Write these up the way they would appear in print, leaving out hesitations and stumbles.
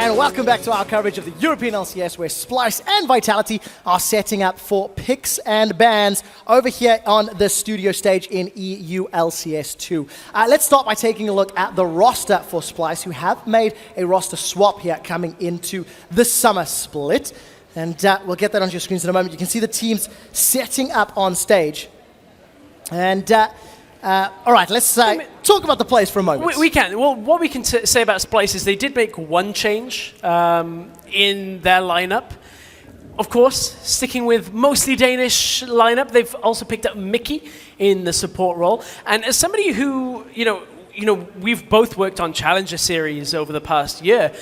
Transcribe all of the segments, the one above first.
And welcome back to our coverage of the European LCS, where Splyce and Vitality are setting up for picks and bans over here on the studio stage in EULCS2. Let's start by taking a look at the roster for Splyce, who have made a roster swap here coming into the summer split. And we'll get that on your screens in a moment. You can see the teams setting up on stage. And all right, let's talk about the players for a moment. We can. Well, what we can say about Splyce is they did make one change in their lineup. Of course, sticking with mostly Danish lineup, they've also picked up Mickey in the support role. And as somebody who, we've both worked on Challenger Series over the past year,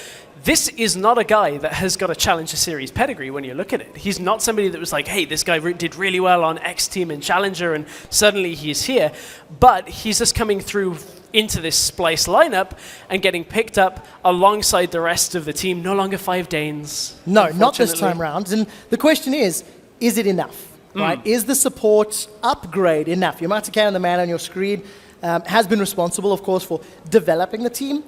this is not a guy that has got a Challenger Series pedigree when you look at it. He's not somebody that was like, hey, this guy did really well on X team in Challenger and suddenly he's here. But he's just coming through into this Splyce lineup and getting picked up alongside the rest of the team. No longer 5 Danes. No, not this time round. And the question is it enough? Right? Is the support upgrade enough? Yamata and the man on your screen has been responsible, of course, for developing the team.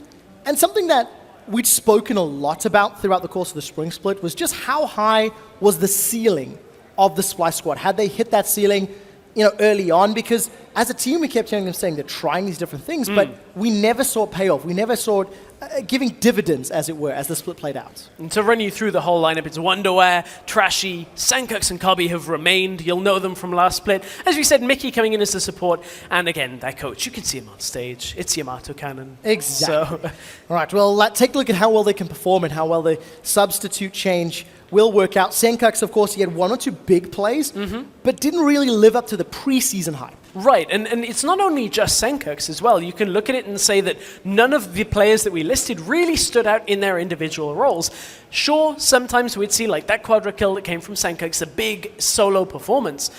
And something that we'd spoken a lot about throughout the course of the spring split was just how high was the ceiling of the Splyce squad. Had they hit that ceiling, early on? Because as a team, we kept hearing them saying they're trying these different things, but we never saw it pay off. We never saw it giving dividends, as it were, as the split played out. And to run you through the whole lineup, it's Wonderware, Trashy, Sankux and Cobby have remained. You'll know them from last split. As we said, Mickey coming in as the support. And again, their coach, you can see him on stage. It's Yamato Cannon. Exactly. So. All right, well, take a look at how well they can perform and how well the substitute change will work out. Sankux, of course, he had 1 or 2 big plays, but didn't really live up to the preseason hype. Right, and it's not only just Sankux as well. You can look at it and say that none of the players that we listed really stood out in their individual roles. Sure, sometimes we'd see like that quadra kill that came from Sankux, a big solo performance.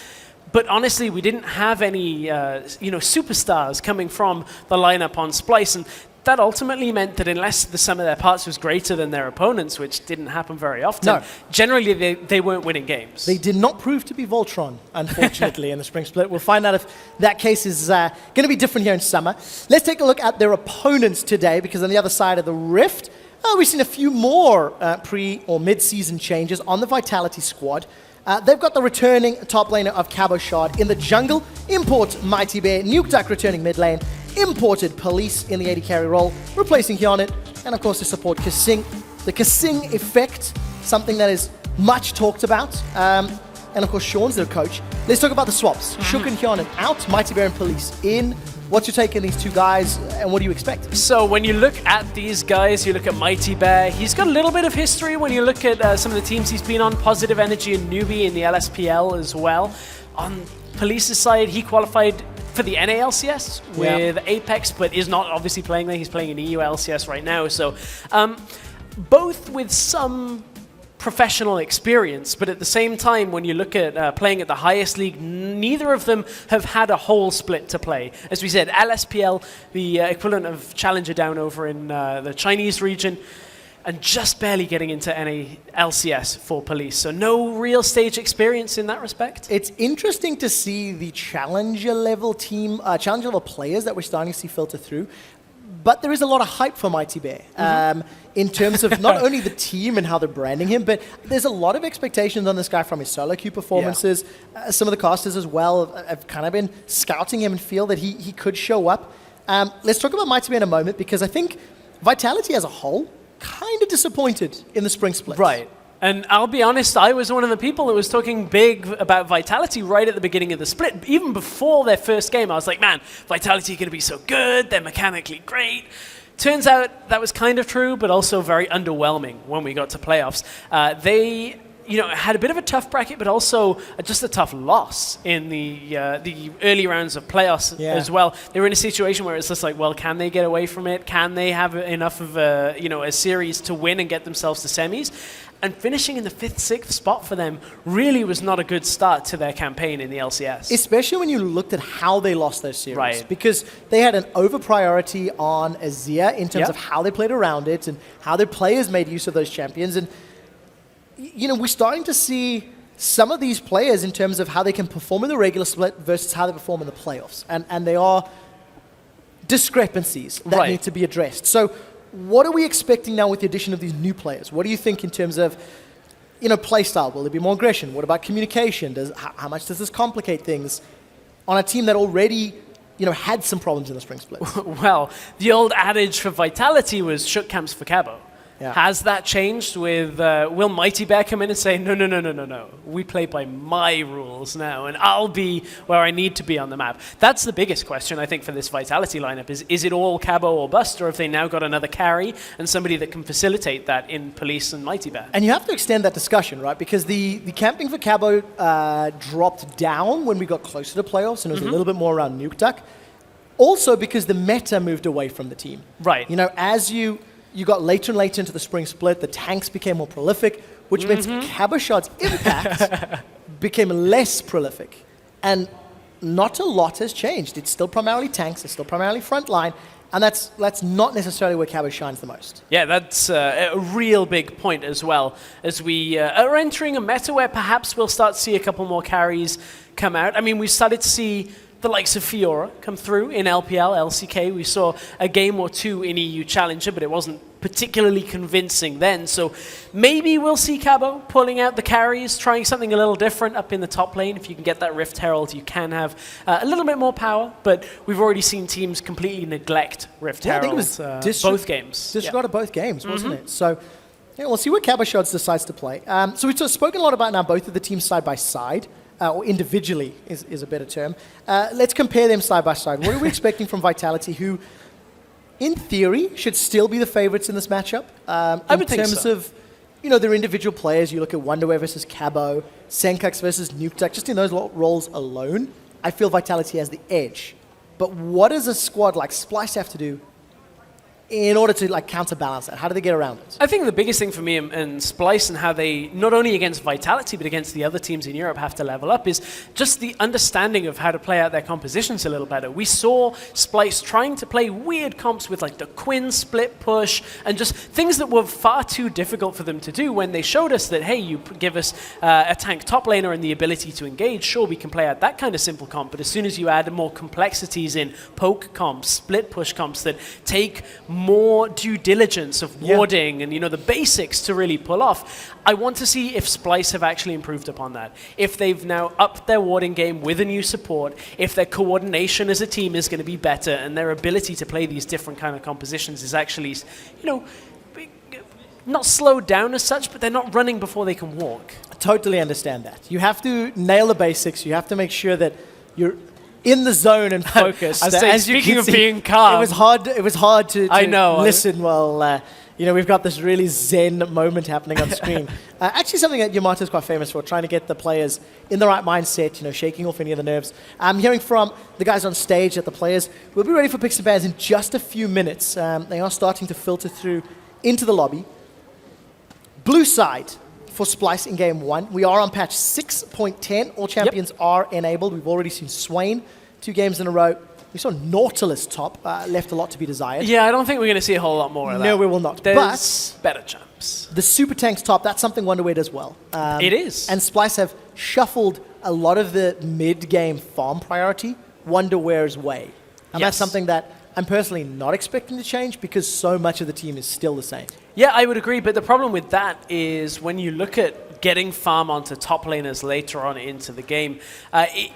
But honestly, we didn't have any superstars coming from the lineup on Splyce, and that ultimately meant that unless the sum of their parts was greater than their opponents, which didn't happen very often, generally they weren't winning games. They did not prove to be Voltron, unfortunately, in the spring split. We'll find out if that case is going to be different here in summer. Let's take a look at their opponents today, because on the other side of the rift, we've seen a few more pre- or mid-season changes on the Vitality squad. They've got the returning top laner of Cabo Shard in the jungle, import Mighty Bear, Nuke Duck returning mid lane, imported Police in the AD carry role, replacing Hionit, and of course to support Kasing. The Kasing effect, something that is much talked about, and of course Sean's their coach. Let's talk about the swaps. Shook and Hionit out, Mighty Bear and Police in. What's your take on these two guys, and what do you expect? So when you look at these guys, you look at Mighty Bear, he's got a little bit of history when you look at some of the teams he's been on, Positive Energy and Newbie in the LSPL as well. On Police's side, he qualified for the NALCS with Apex, but is not obviously playing there. He's playing in EULCS right now. So both with some professional experience, but at the same time, when you look at playing at the highest league, neither of them have had a whole split to play. As we said, LSPL, the equivalent of Challenger down over in the Chinese region, and just barely getting into NALCS for Police. So no real stage experience in that respect. It's interesting to see the Challenger level team, Challenger level players that we're starting to see filter through. But there is a lot of hype for Mighty Bear in terms of not only the team and how they're branding him, but there's a lot of expectations on this guy from his solo queue performances. Some of the casters as well have kind of been scouting him and feel that he could show up. Let's talk about Mighty Bear in a moment, because I think Vitality as a whole kind of disappointed in the spring split. Right. And I'll be honest, I was one of the people that was talking big about Vitality right at the beginning of the split. Even before their first game, I was like, man, Vitality are going to be so good. They're mechanically great. Turns out that was kind of true, but also very underwhelming when we got to playoffs. They had a bit of a tough bracket, but also just a tough loss in the early rounds of playoffs as well. They were in a situation where it's just like, well, can they get away from it? Can they have enough of a series to win and get themselves to semis? And finishing in the 5th, 6th spot for them really was not a good start to their campaign in the LCS. Especially when you looked at how they lost those series. Right. Because they had an over-priority on Azir in terms of how they played around it and how their players made use of those champions. And, we're starting to see some of these players in terms of how they can perform in the regular split versus how they perform in the playoffs. And they are discrepancies that need to be addressed. So what are we expecting now with the addition of these new players? What do you think in terms of, play style? Will there be more aggression? What about communication? How much does this complicate things on a team that already, had some problems in the spring split? Well, the old adage for Vitality was shook camps for Cabo. Yeah. Has that changed with, will Mighty Bear come in and say, no, we play by my rules now, and I'll be where I need to be on the map? That's the biggest question, I think, for this Vitality lineup, is it all Cabo or bust, or have they now got another carry and somebody that can facilitate that in Police and Mighty Bear? And you have to extend that discussion, right? Because the camping for Cabo dropped down when we got closer to playoffs, and it was a little bit more around Nuke Duck. Also because the meta moved away from the team. Right. As you got later and later into the spring split, the tanks became more prolific, which means Caboshot's impact became less prolific. And not a lot has changed. It's still primarily tanks, it's still primarily frontline, and that's not necessarily where Cabo shines the most. Yeah, that's a real big point as well, as we are entering a meta where perhaps we'll start to see a couple more carries come out. I mean, we started to see the likes of Fiora come through in LPL, LCK. We saw a game or two in EU Challenger, but it wasn't particularly convincing then. So maybe we'll see Cabo pulling out the carries, trying something a little different up in the top lane. If you can get that Rift Herald, you can have a little bit more power, but we've already seen teams completely neglect Rift Herald. I think it was both games. Disregarded both games, wasn't it? So we'll see what Caboshots decides to play. So we've spoken a lot about now both of the teams side by side. Or individually is a better term. Let's compare them side by side. What are we expecting from Vitality, who, in theory, should still be the favorites in this matchup? In terms of, their individual players, you look at Wonderwear versus Cabo, Senkux versus Nukeduck, just in those roles alone, I feel Vitality has the edge. But what does a squad like Splyce have to do in order to counterbalance that? How do they get around it? I think the biggest thing for me and Splyce and how they, not only against Vitality, but against the other teams in Europe have to level up is just the understanding of how to play out their compositions a little better. We saw Splyce trying to play weird comps with the Quinn split push and just things that were far too difficult for them to do when they showed us that, hey, you give us a tank top laner and the ability to engage, sure, we can play out that kind of simple comp, but as soon as you add more complexities in poke comps, split push comps that take more due diligence of warding and the basics to really pull off. I want to see if Splyce have actually improved upon that. If they've now upped their warding game with a new support, if their coordination as a team is going to be better and their ability to play these different kind of compositions is actually, not slowed down as such, but they're not running before they can walk. I totally understand that. You have to nail the basics. You have to make sure that you're in the zone and focused. Speaking of being calm, it was hard to I know. Listen while we've got this really zen moment happening on screen. Actually, something that Yamato is quite famous for, trying to get the players in the right mindset, shaking off any of the nerves. I'm hearing from the guys on stage that the players will be ready for picks and bans in just a few minutes. They are starting to filter through into the lobby. Blue side for Splyce in game 1. We are on patch 6.10. All champions are enabled. We've already seen Swain 2 games in a row. We saw Nautilus top, left a lot to be desired. Yeah, I don't think we're going to see a whole lot more of that. No, we will not. There's better champs. The Super Tanks top, that's something Wonderwear does well. It is. And Splyce have shuffled a lot of the mid-game farm priority Wonderwear's way. And that's something that I'm personally not expecting to change because so much of the team is still the same. Yeah, I would agree, but the problem with that is when you look at getting farm onto top laners later on into the game,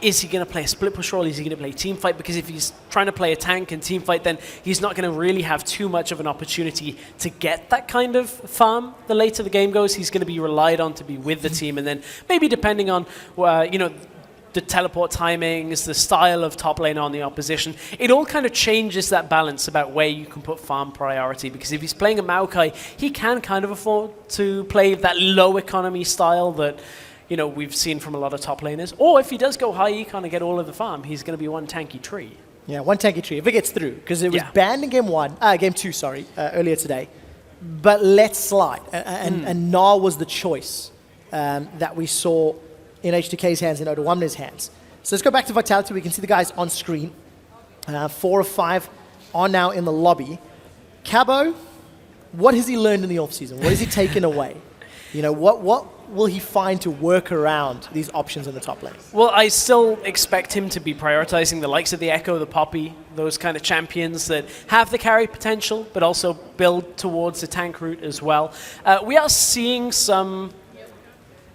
is he going to play a split push role? Is he going to play team fight? Because if he's trying to play a tank and team fight, then he's not going to really have too much of an opportunity to get that kind of farm. The later the game goes, he's going to be relied on to be with the team, and then maybe depending on, the teleport timings, the style of top lane on the opposition, it all kind of changes that balance about where you can put farm priority. Because if he's playing a Maokai, he can kind of afford to play that low economy style that we've seen from a lot of top laners. Or if he does go high econ and get all of the farm, he's going to be one tanky tree. Yeah, one tanky tree, if it gets through. Because it was banned in game 2, earlier today. But let's slide. And Gnar was the choice that we saw in H2K's hands, in Odawamne's hands. So let's go back to Vitality. We can see the guys on screen. 4 of 5 are now in the lobby. Cabo, what has he learned in the offseason? What has he taken away? You know, what will he find to work around these options in the top lane? Well, I still expect him to be prioritizing the likes of the Echo, the Poppy, those kind of champions that have the carry potential, but also build towards the tank route as well. We are seeing some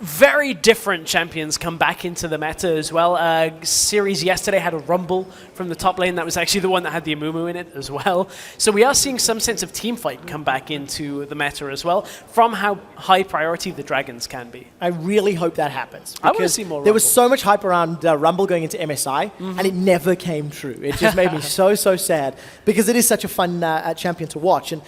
very different champions come back into the meta as well. Series yesterday had a Rumble from the top lane. That was actually the one that had the Amumu in it as well. So we are seeing some sense of team fight come back into the meta as well from how high priority the Dragons can be. I really hope that happens. I want to see more There was Rumble. so much hype around Rumble going into MSI, and it never came true. It just made me so sad because it is such a fun champion to watch. And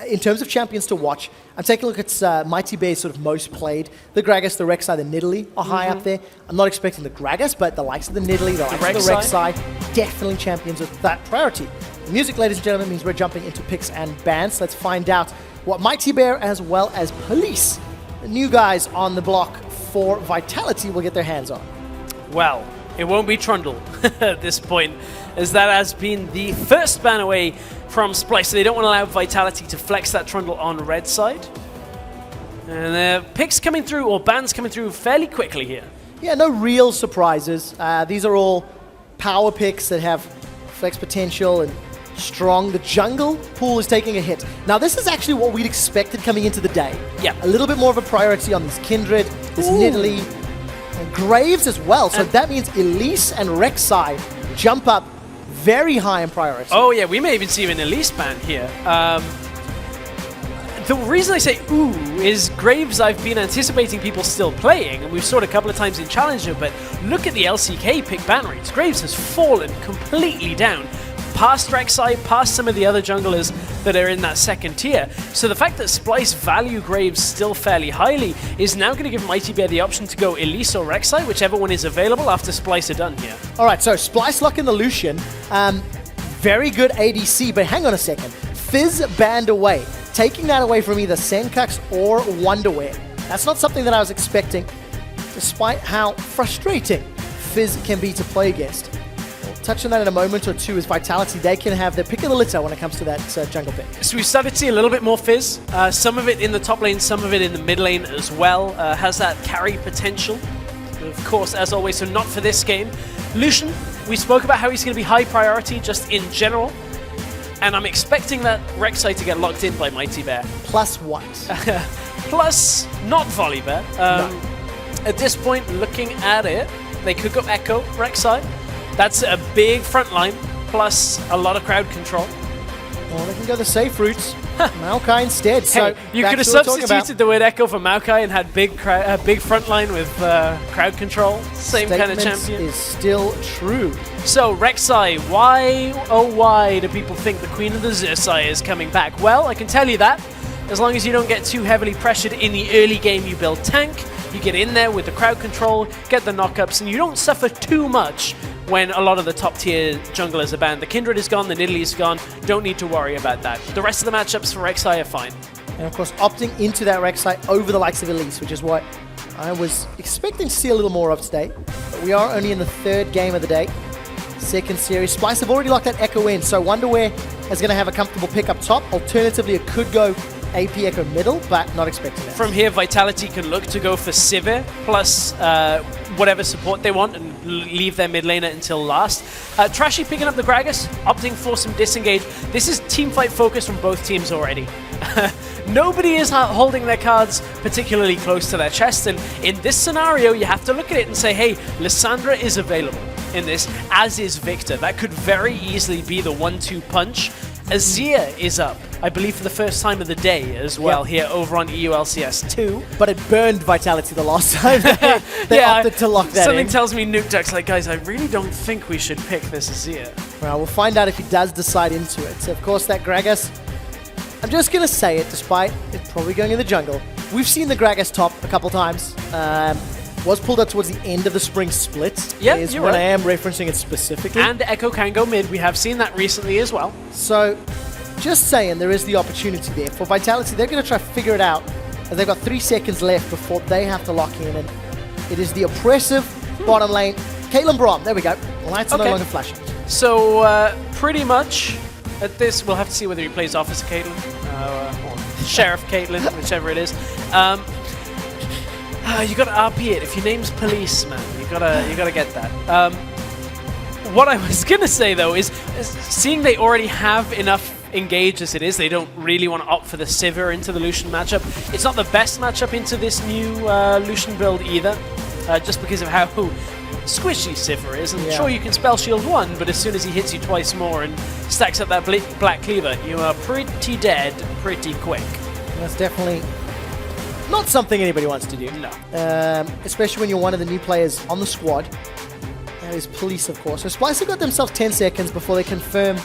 in terms of champions to watch, I'm taking a look at Mighty Bear's sort of most played. The Gragas, the Rek'Sai, the Nidalee are high up there. I'm not expecting the Gragas, but the likes of the Nidalee, the likes of the Rek'Sai, definitely champions of that priority. The music, ladies and gentlemen, means we're jumping into picks and bans. Let's find out what Mighty Bear as well as Police, the new guys on the block for Vitality, will get their hands on. Well, it won't be Trundle at this point, as that has been the first ban away from Splyce. So they don't want to allow Vitality to flex that Trundle on red side. And picks coming through, or bans coming through fairly quickly here. Yeah, no real surprises. These are all power picks that have flex potential and strong. The jungle pool is taking a hit. Now, this is actually what we'd expected coming into the day. Yeah. A little bit more of a priority on this Kindred, this Nidalee, and Graves as well. So that means Elise and Rek'Sai jump up very high in priority. Oh yeah, we may even see an Elise ban here. The reason I say ooh is Graves I've been anticipating people still playing, and we've saw it a couple of times in Challenger, but look at the LCK pick ban rates. Graves has fallen completely down, past Rek'Sai, past some of the other junglers that are in that second tier. So the fact that Splyce value Graves still fairly highly is now going to give Mighty Bear the option to go Elise or Rek'Sai, whichever one is available after Splyce are done here. All right, so Splyce locking the Lucian. Very good ADC, but hang on a second. Fizz banned away, taking that away from either Senkux or Wonderwear. That's not something that I was expecting, despite how frustrating Fizz can be to play against. We'll touch on that in a moment or two as Vitality, they can have their pick of the litter when it comes to that jungle pick. So we've started to see a little bit more Fizz. Some of it in the top lane, some of it in the mid lane as well. Has that carry potential. Of course, as always, so not for this game. Lucian, we spoke about how he's going to be high priority just in general. And I'm expecting that Rek'Sai to get locked in by Mighty Bear. Plus what? Plus, not Volibear. No. At this point, looking at it, they could go Echo, Rek'Sai. That's a big front line, plus a lot of crowd control. Well, they can go the safe routes. Maokai instead. So Hey, you could have substituted the word Echo for Maokai and had big front line with crowd control. Same kind of champion. Is still true. So, Rek'Sai, why, oh why do people think the Queen of the Xerxai is coming back? Well, I can tell you that. As long as you don't get too heavily pressured in the early game, you build tank, you get in there with the crowd control, get the knockups, and you don't suffer too much when a lot of the top tier junglers are banned. The Kindred is gone, the Nidalee is gone, don't need to worry about that. The rest of the matchups for Rek'Sai are fine. And of course, opting into that Rek'Sai over the likes of Elise, which is what I was expecting to see a little more of today. But we are only in the third game of the day. Second series. Splyce have already locked that Echo in, so Wonderwear is going to have a comfortable pick up top. Alternatively, it could go AP Echo middle, but not expecting that. From here, Vitality can look to go for Sivir plus whatever support they want and leave their mid laner until last. Trashy picking up the Gragas, opting for some disengage. This is teamfight focus from both teams already. Nobody is holding their cards particularly close to their chest, and in this scenario, you have to look at it and say, hey, Lissandra is available in this, as is Victor. That could very easily be the 1-2 punch. Azir is up, I believe, for the first time of the day as well here over on EULCS2. But it burned Vitality the last time they opted to lock that in. Something tells me Nuke Duck's like, guys, I really don't think we should pick this Azir. Well, we'll find out if he does decide into it. So, of course, that Gragas, I'm just going to say it, despite it probably going in the jungle. We've seen the Gragas top a couple times. Was pulled up towards the end of the spring split. Yeah, is you're when right. I am referencing it specifically. And Echo can go mid. We have seen that recently as well. So, just saying, there is the opportunity there. For Vitality, they're going to try to figure it out, as they've got 3 seconds left before they have to lock in. And it is the oppressive bottom lane. Caitlyn Braum, there we go. Lights are no longer flashing. So, pretty much at this, we'll have to see whether he plays Officer Caitlyn or Sheriff Caitlyn, whichever it is. You got to RP it. If your name's Police, man, you gotta get that. What I was gonna say though is seeing they already have enough engage as it is, they don't really want to opt for the Sivir into the Lucian matchup. It's not the best matchup into this new Lucian build either, just because of how squishy Sivir is. And sure, you can spell shield 1, but as soon as he hits you twice more and stacks up that black cleaver, you are pretty dead pretty quick. That's definitely not something anybody wants to do. No. Especially when you're one of the new players on the squad. That is Police, of course. So Splyce have got themselves 10 seconds before they confirm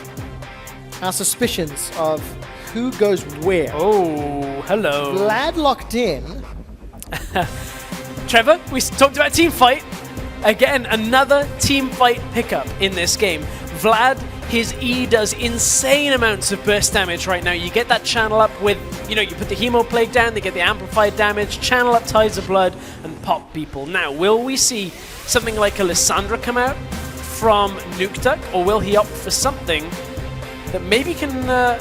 our suspicions of who goes where. Oh, hello. Vlad locked in. Trevor, we talked about team fight. Again, another team fight pickup in this game. Vlad, his E does insane amounts of burst damage right now. You get that channel up with, you put the Hemo Plague down, they get the amplified damage, channel up Tides of Blood, and pop people. Now, will we see something like a Lissandra come out from Nukeduck, or will he opt for something that maybe can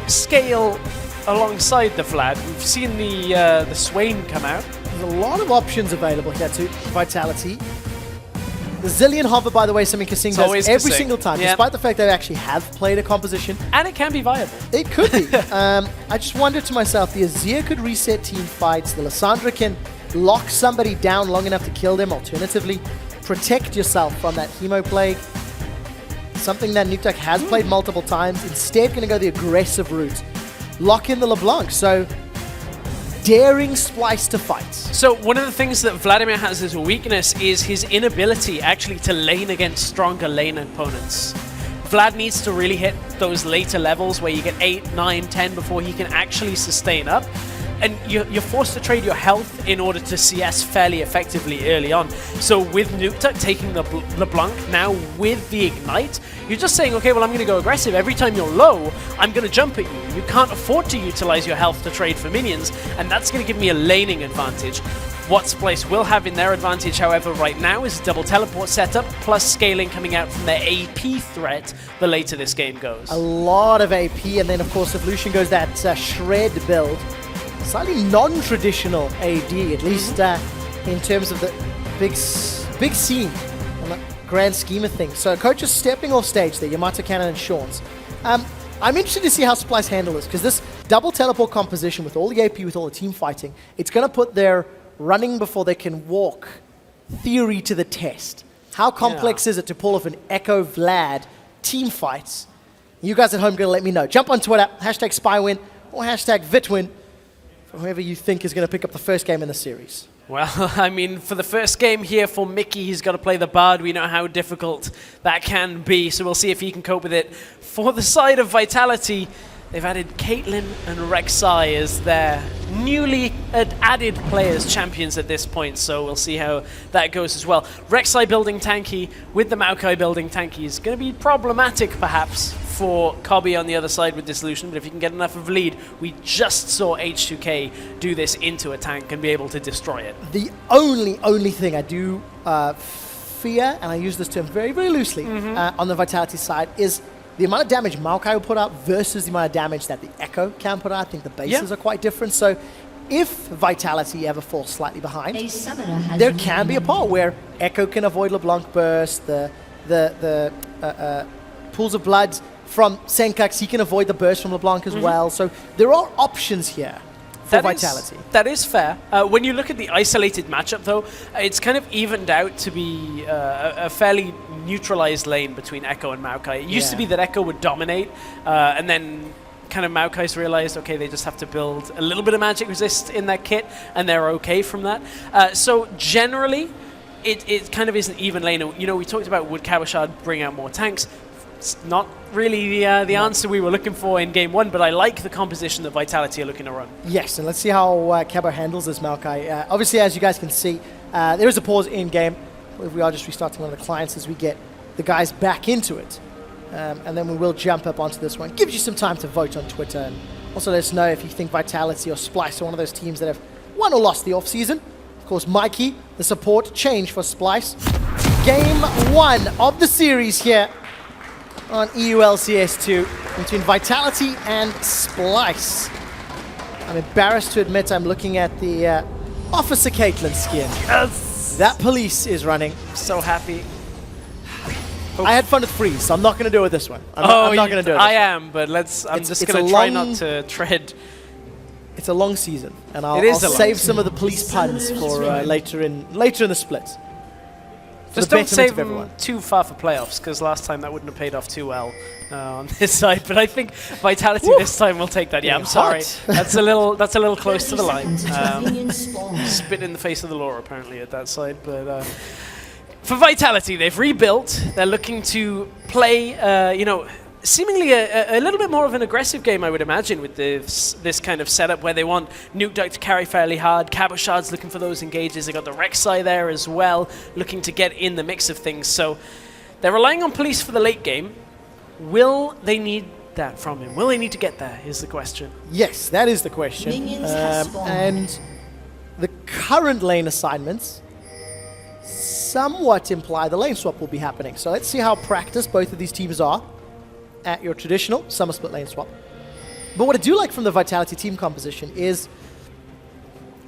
scale alongside the Vlad? We've seen the Swain come out. There's a lot of options available here to Vitality. The Zillion Hover, by the way, something Kasing does every single time, despite the fact they actually have played a composition. And it can be viable. It could be. I just wondered to myself, the Azir could reset team fights, the Lissandra can lock somebody down long enough to kill them, alternatively protect yourself from that Hemo Plague. Something that Nukeduck has played multiple times. Instead, going to go the aggressive route. Lock in the LeBlanc, so daring Splyce to fight. So one of the things that Vladimir has as a weakness is his inability actually to lane against stronger lane opponents. Vlad needs to really hit those later levels where you get 8, 9, 10 before he can actually sustain up. And you're forced to trade your health in order to CS fairly effectively early on. So with Nukeduck taking the LeBlanc now with the Ignite, you're just saying, okay, well, I'm going to go aggressive. Every time you're low, I'm going to jump at you. You can't afford to utilize your health to trade for minions, and that's going to give me a laning advantage. What Splyce will have in their advantage, however, right now is a double teleport setup, plus scaling coming out from their AP threat the later this game goes. A lot of AP, and then, of course, if Lucian goes that Shred build, slightly non-traditional AD, at least in terms of the big scene on the grand scheme of things. So Coach is stepping off stage there, Yamato Cannon and Shawns. I'm interested to see how Splyce handle this, because this double teleport composition with all the AP, with all the team fighting, it's going to put their running before they can walk theory to the test. How complex is it to pull off an Echo Vlad team fights? You guys at home going to let me know. Jump on Twitter, hashtag SpyWin or hashtag VITWin, whoever you think is going to pick up the first game in the series. Well, I mean, for the first game here for Mickey, he's got to play the Bard. We know how difficult that can be, so we'll see if he can cope with it. For the side of Vitality, they've added Caitlyn and Rek'Sai as their newly added players, champions at this point, so we'll see how that goes as well. Rek'Sai building tanky with the Maokai building tanky is going to be problematic, perhaps, for Cobby on the other side with this Lucian, but if you can get enough of a lead, we just saw H2K do this into a tank and be able to destroy it. The only thing I do fear, and I use this term very, very loosely on the Vitality side, is the amount of damage Maokai will put out versus the amount of damage that the Echo can put out. I think the bases are quite different. So if Vitality ever falls slightly behind, there can be a part where Echo can avoid LeBlanc burst, the pools of blood from Senkax, he can avoid the burst from LeBlanc as well. So there are options here for Vitality. That is fair. When you look at the isolated matchup, though, it's kind of evened out to be a fairly neutralized lane between Echo and Maokai. It used to be that Echo would dominate, and then kind of Maokai's realized, okay, they just have to build a little bit of magic resist in their kit, and they're okay from that. So generally, it kind of is an even lane. You know, we talked about would Kawashad bring out more tanks. It's not really the answer we were looking for in game one, but I like the composition that Vitality are looking to run. Yes, and let's see how Cabo handles this Maokai. Obviously, as you guys can see, there is a pause in game. We are just restarting one of the clients as we get the guys back into it. And then we will jump up onto this one. Gives you some time to vote on Twitter. And also let us know if you think Vitality or Splyce are one of those teams that have won or lost the off-season. Of course, Mikey, the support change for Splyce. Game one of the series here on EULCS2 between Vitality and Splyce. I'm embarrassed to admit I'm looking at the Officer Caitlyn skin. Yes! That police is running. So happy. I had fun with Freeze, so I'm not going to do it with this one. I'm not going to do it. I am, but I'm just going to try not to tread. It's a long season, and I'll save some of the police puns for later in the split. Just don't save them too far for playoffs, because last time that wouldn't have paid off too well on this side. But I think Vitality this time will take that. Yeah, I'm sorry. That's a little close to the line. Spit in the face of the law apparently at that side, but. For Vitality, they've rebuilt. They're looking to play, seemingly a little bit more of an aggressive game, I would imagine, with this kind of setup where they want Nukeduck to carry fairly hard. Cabochard's looking for those engages. They got the Rek'Sai there as well, looking to get in the mix of things. So they're relying on Police for the late game. Will they need that from him? Will they need to get there, is the question. Yes, that is the question. And the current lane assignments somewhat imply the lane swap will be happening. So let's see how practiced both of these teams are at your traditional summer split lane swap. But what I do like from the Vitality team composition is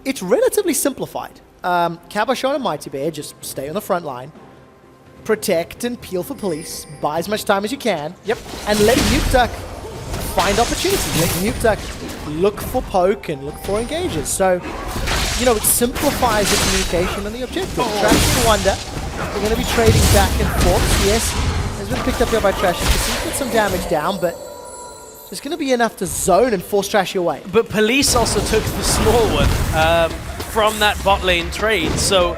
it's relatively simplified. Cabochard and Mighty Bear just stay on the front line, protect and peel for police, buy as much time as you can, and let Nukeduck find opportunities. Let Nukeduck look for poke and look for engages. So, it simplifies the communication and the objective. Trash and Wonder, we're going to be trading back and forth. Yes, has been picked up here by Trash. You can see he gets some damage down, but it's going to be enough to zone and force Trash away. But Police also took the small one from that bot lane trade, so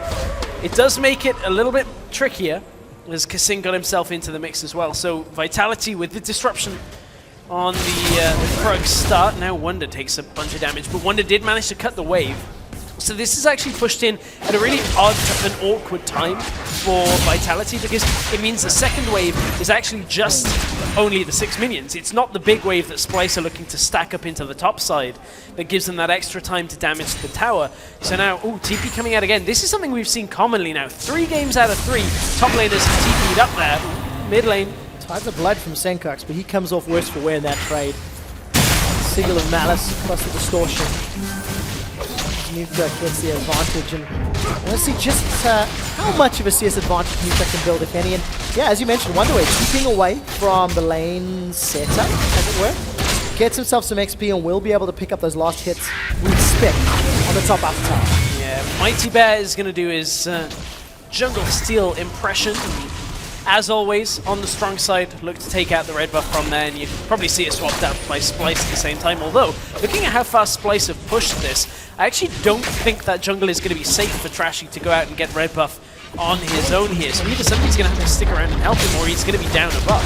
it does make it a little bit trickier as Kasing got himself into the mix as well. So Vitality with the disruption on the Krug start. Now Wonder takes a bunch of damage, but Wonder did manage to cut the wave. So this is actually pushed in at a really odd and awkward time for Vitality, because it means the second wave is actually just only the 6 minions. It's not the big wave that Splyce are looking to stack up into the top side that gives them that extra time to damage the tower. So now, TP coming out again. This is something we've seen commonly now. 3 games out of 3, top laners TP'd up there. Mid lane. Tides of blood from Senkox, but he comes off worse for wear in that trade. Signal of Malice plus the distortion. Nukeduck gets the advantage, and let's see just how much of a CS advantage Nukeduck can build, if any. And yeah, as you mentioned, Wonderwave keeping away from the lane setup, as it were. Gets himself some XP and will be able to pick up those last hits with spec on the top after tower. Yeah, Mighty Bear is going to do his jungle steal impression. As always, on the strong side, look to take out the red buff from there, and you probably see it swapped out by Splyce at the same time. Although, looking at how fast Splyce have pushed this, I actually don't think that jungle is going to be safe for Trashy to go out and get red buff on his own here. So either somebody's going to have to stick around and help him, or he's going to be down a buff.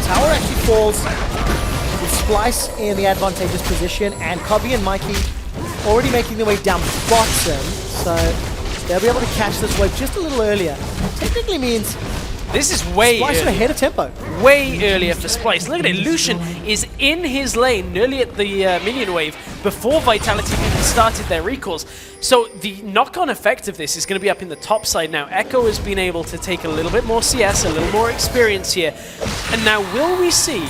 Tower actually falls with Splyce in the advantageous position, and Cobby and Mikey already making their way down bottom, so they'll be able to catch this wave just a little earlier. Technically means this is way Splyce ahead of tempo. Way earlier for Splyce. Look at it, Lucian is in his lane nearly at the minion wave before Vitality even started their recalls. So the knock-on effect of this is going to be up in the top side now. Echo has been able to take a little bit more CS, a little more experience here. And now will we see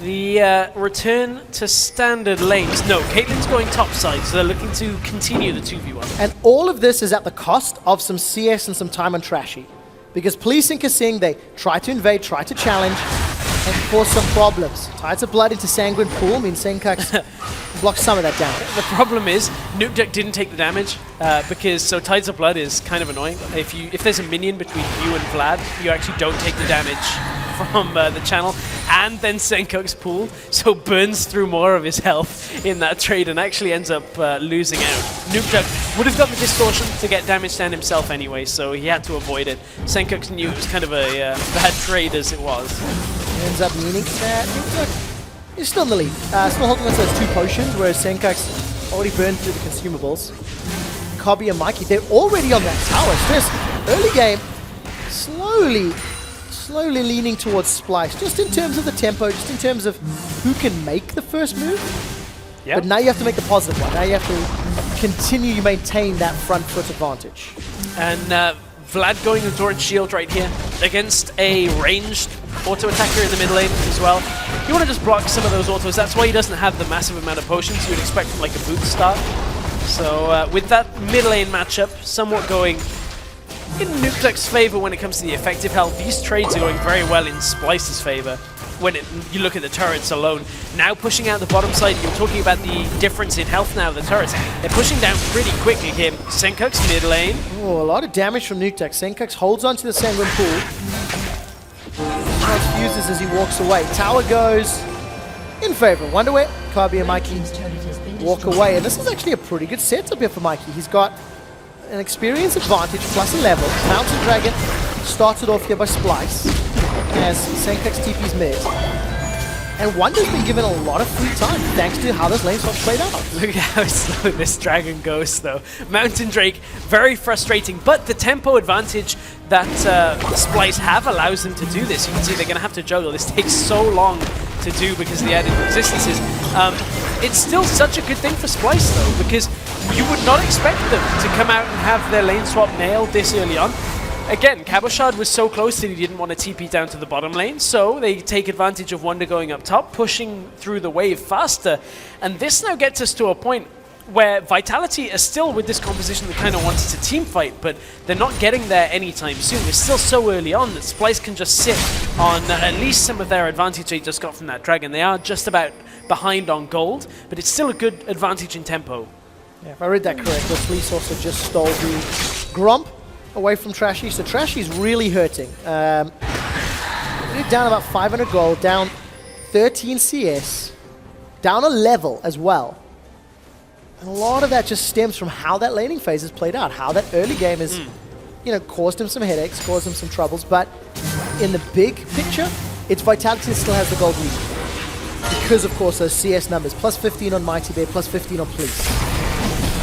the return to standard lanes? No, Caitlyn's going top side, so they're looking to continue the 2v1. And all of this is at the cost of some CS and some time on Trashy. Because Police and Kasing, they try to invade, try to challenge, and cause some problems. Tides of Blood into Sanguine Pool means Senkox blocks some of that down. The problem is, Nukeduck didn't take the damage, because so Tides of Blood is kind of annoying. If there's a minion between you and Vlad, you actually don't take the damage from the channel, and then Senkox Pool, so burns through more of his health in that trade and actually ends up losing out. Nukeduck would have got the distortion to get damage down himself anyway, so he had to avoid it. Senkox knew it was kind of a bad trade as it was. Ends up meaning that Nukeduck is still in the lead. Still holding on to those 2 potions, whereas Senkox already burned through the consumables. Cobby and Mikey, they're already on that tower. So this early game, slowly leaning towards Splyce, just in terms of the tempo, just in terms of who can make the first move. Yep. But now you have to make the positive one. Now you have to continue to maintain that front foot advantage. And Vlad going with Torrent Shield right here against a ranged auto attacker in the mid lane as well. You want to just block some of those autos. That's why he doesn't have the massive amount of potions you would expect from like a boot start. So with that mid lane matchup somewhat going in Nukeduck's favor when it comes to the effective health, these trades are going very well in Splyce's favor. When you look at the turrets alone, now pushing out the bottom side, you're talking about the difference in health now of the turrets. They're pushing down pretty quickly here. Senkuk's mid lane. Oh, a lot of damage from Nukeduck. Senkux holds onto the Sanguine pool. Transfuses as he walks away. Tower goes in favor. Wonderware, Kabi and Mikey walk away. And this is actually a pretty good setup here for Mikey. He's got an experience advantage plus a level. Mountain Dragon started off here by Splyce as Senkux TP's mid. And Wonder's been given a lot of free time thanks to how this lane swap's played out. Look at how slow this dragon goes, though. Mountain Drake, very frustrating, but the tempo advantage that Splyce have allows them to do this. You can see they're going to have to juggle. This takes so long to do because of the added resistances. It's still such a good thing for Splyce, though, because you would not expect them to come out and have their lane swap nailed this early on. Again, Cabochard was so close that he didn't want to TP down to the bottom lane, so they take advantage of Wonder going up top, pushing through the wave faster. And this now gets us to a point where Vitality is still with this composition that kind of wants to team fight, but they're not getting there anytime soon. They're still so early on that Splyce can just sit on at least some of their advantage they just got from that dragon. They are just about behind on gold, but it's still a good advantage in tempo. Yeah, if I read that correctly, Fleece also just stole the Gromp away from Trashy, so Trashy's really hurting. Down about 500 gold, down 13 CS, down a level as well. And a lot of that just stems from how that laning phase has played out, how that early game has, caused him some headaches, caused him some troubles, but in the big picture, it's Vitality that still has the gold lead. Because, of course, those CS numbers, plus 15 on Mighty Bear, plus 15 on Police.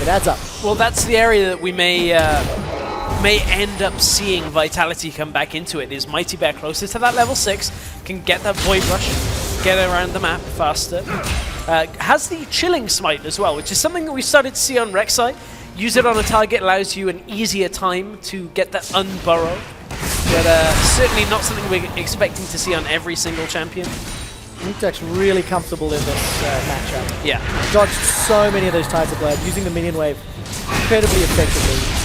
It adds up. Well, that's the area that we may end up seeing Vitality come back into it, is Mighty Bear closer to that level 6, can get that Void Rush, get around the map faster. Has the Chilling Smite as well, which is something that we started to see on Rek'Sai. Use it on a target allows you an easier time to get that unburrow, but certainly not something we're expecting to see on every single champion. Nukeduck's really comfortable in this matchup. Yeah. Dodged so many of those Tides of Blood, using the minion wave incredibly effectively.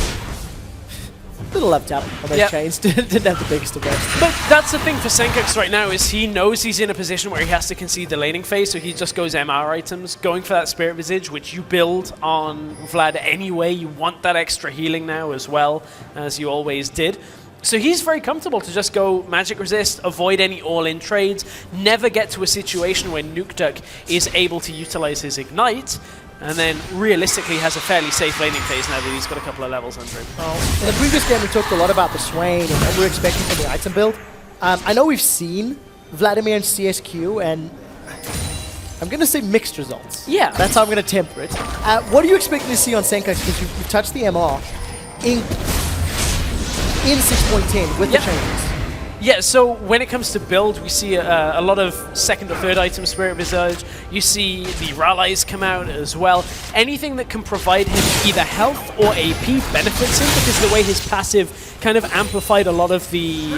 Little love tap on those chains, didn't have the biggest of those. But that's the thing for Senkux right now, is he knows he's in a position where he has to concede the laning phase, so he just goes MR items, going for that Spirit Visage, which you build on Vlad anyway. You want that extra healing now as well, as you always did. So he's very comfortable to just go Magic Resist, avoid any all-in trades, never get to a situation where Nukeduck is able to utilize his Ignite, and then realistically has a fairly safe laning phase now that he's got a couple of levels under him. In the previous game, we talked a lot about the Swain and what we're expecting from the item build. I know we've seen Vladimir and CSQ, and I'm going to say mixed results. Yeah. That's how I'm going to temper it. What are you expecting to see on Senkux? Because you've touched the MR in 6.10 with the changes. Yeah, so when it comes to build, we see a lot of second or third item Spirit Visage. You see the Rallies come out as well. Anything that can provide him either health or AP benefits him, because the way his passive kind of amplified a lot of the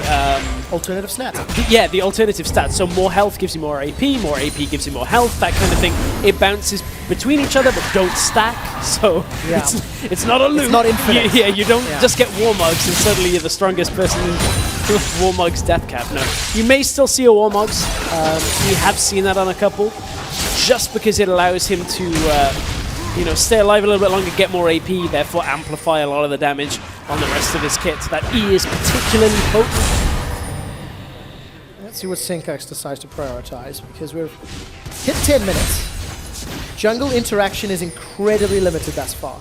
alternative stats. The alternative stats. So more health gives you more AP gives you more health, that kind of thing. It bounces between each other, but don't stack. So it's not a loop. It's not infinite. You don't just get Warmugs and suddenly you're the strongest person in Warmug's death cap. No, you may still see a Warmugs. We have seen that on a couple, just because it allows him to stay alive a little bit longer, get more AP, therefore amplify a lot of the damage on the rest of his kit. That E is particularly potent. Let's see what Senkux decides to prioritize, because we've hit 10 minutes. Jungle interaction is incredibly limited thus far.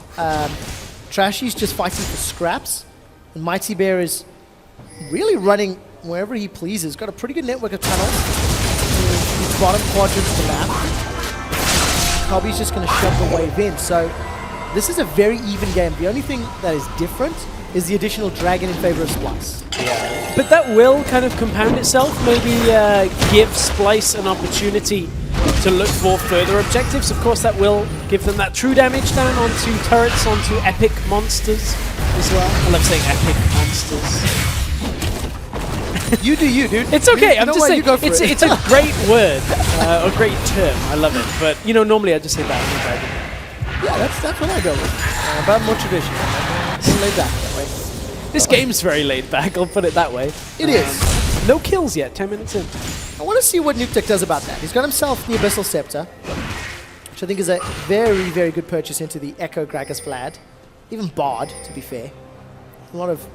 Trashy's just fighting for scraps, and Mighty Bear is really running wherever he pleases. Got a pretty good network of tunnels to the bottom quadrants of the map. Kobe's just going to shove the wave in. So this is a very even game. The only thing that is different is the additional dragon in favor of Splyce. Yeah. But that will kind of compound itself. Maybe give Splyce an opportunity to look for further objectives. Of course, that will give them that true damage down onto turrets, onto epic monsters as well. I love saying epic monsters. You do you, dude. It's okay. I'm just saying, it's a great word, a great term. I love it. But, normally I just say Battle Dragon. Yeah, that's what I go with. But more traditional. More laid back that way. This game's very laid back, I'll put it that way. It is. No kills yet, 10 minutes in. I want to see what NukeDuck does about that. He's got himself the Abyssal Scepter, which I think is a very, very good purchase into the Echo Cracker's Vlad. Even Bard, to be fair. A lot of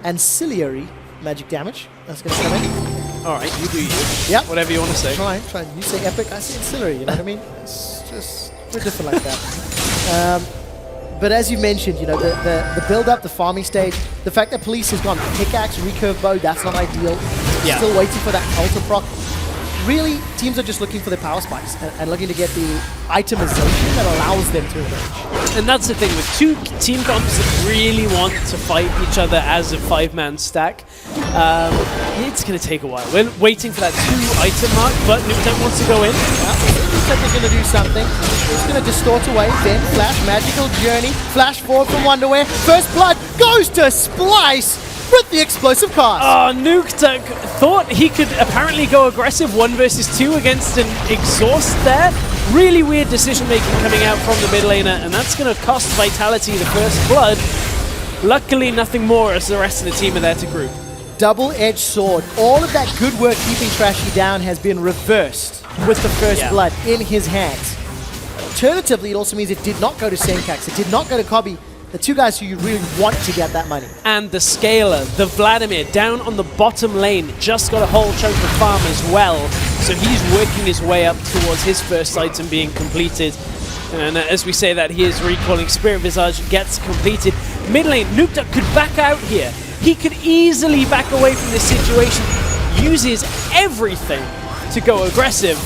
ancillary magic damage that's going to come in. Alright, you do you. Yep. Whatever you want to say. Try. You say epic, I say ancillary, you know what I mean? It's just, we're different like that. But as you mentioned, you know, the build-up, the farming stage, the fact that Police has gone pickaxe, recurve bow, that's not ideal. Yeah. Still waiting for that ultra proc. Really, teams are just looking for the power spikes and looking to get the itemization that allows them to engage. And that's the thing, with two team comps that really want to fight each other as a 5-man stack, it's going to take a while. We're waiting for that 2-item mark, but NukeDuck wants to go in. Looks like he's going to do something. He's going to distort away, then flash, magical journey, flash forward from Wonderwear. First blood goes to Splyce with the explosive cast. Oh, NukeDuck thought he could apparently go aggressive 1 versus 2 against an exhaust there. Really weird decision-making coming out from the mid laner, and that's going to cost Vitality the first blood. Luckily, nothing more as the rest of the team are there to group. Double-edged sword. All of that good work keeping Trashy down has been reversed with the first blood in his hands. Alternatively, it also means it did not go to Senkax. It did not go to Kobe, the two guys who you really want to get that money. And the Scaler, the Vladimir, down on the bottom lane, just got a whole chunk of farm as well. So he's working his way up towards his first item being completed. And as we say that, he is recalling Spirit Visage, gets completed. Mid lane, NukeDuck could back out here. He could easily back away from this situation, uses everything to go aggressive,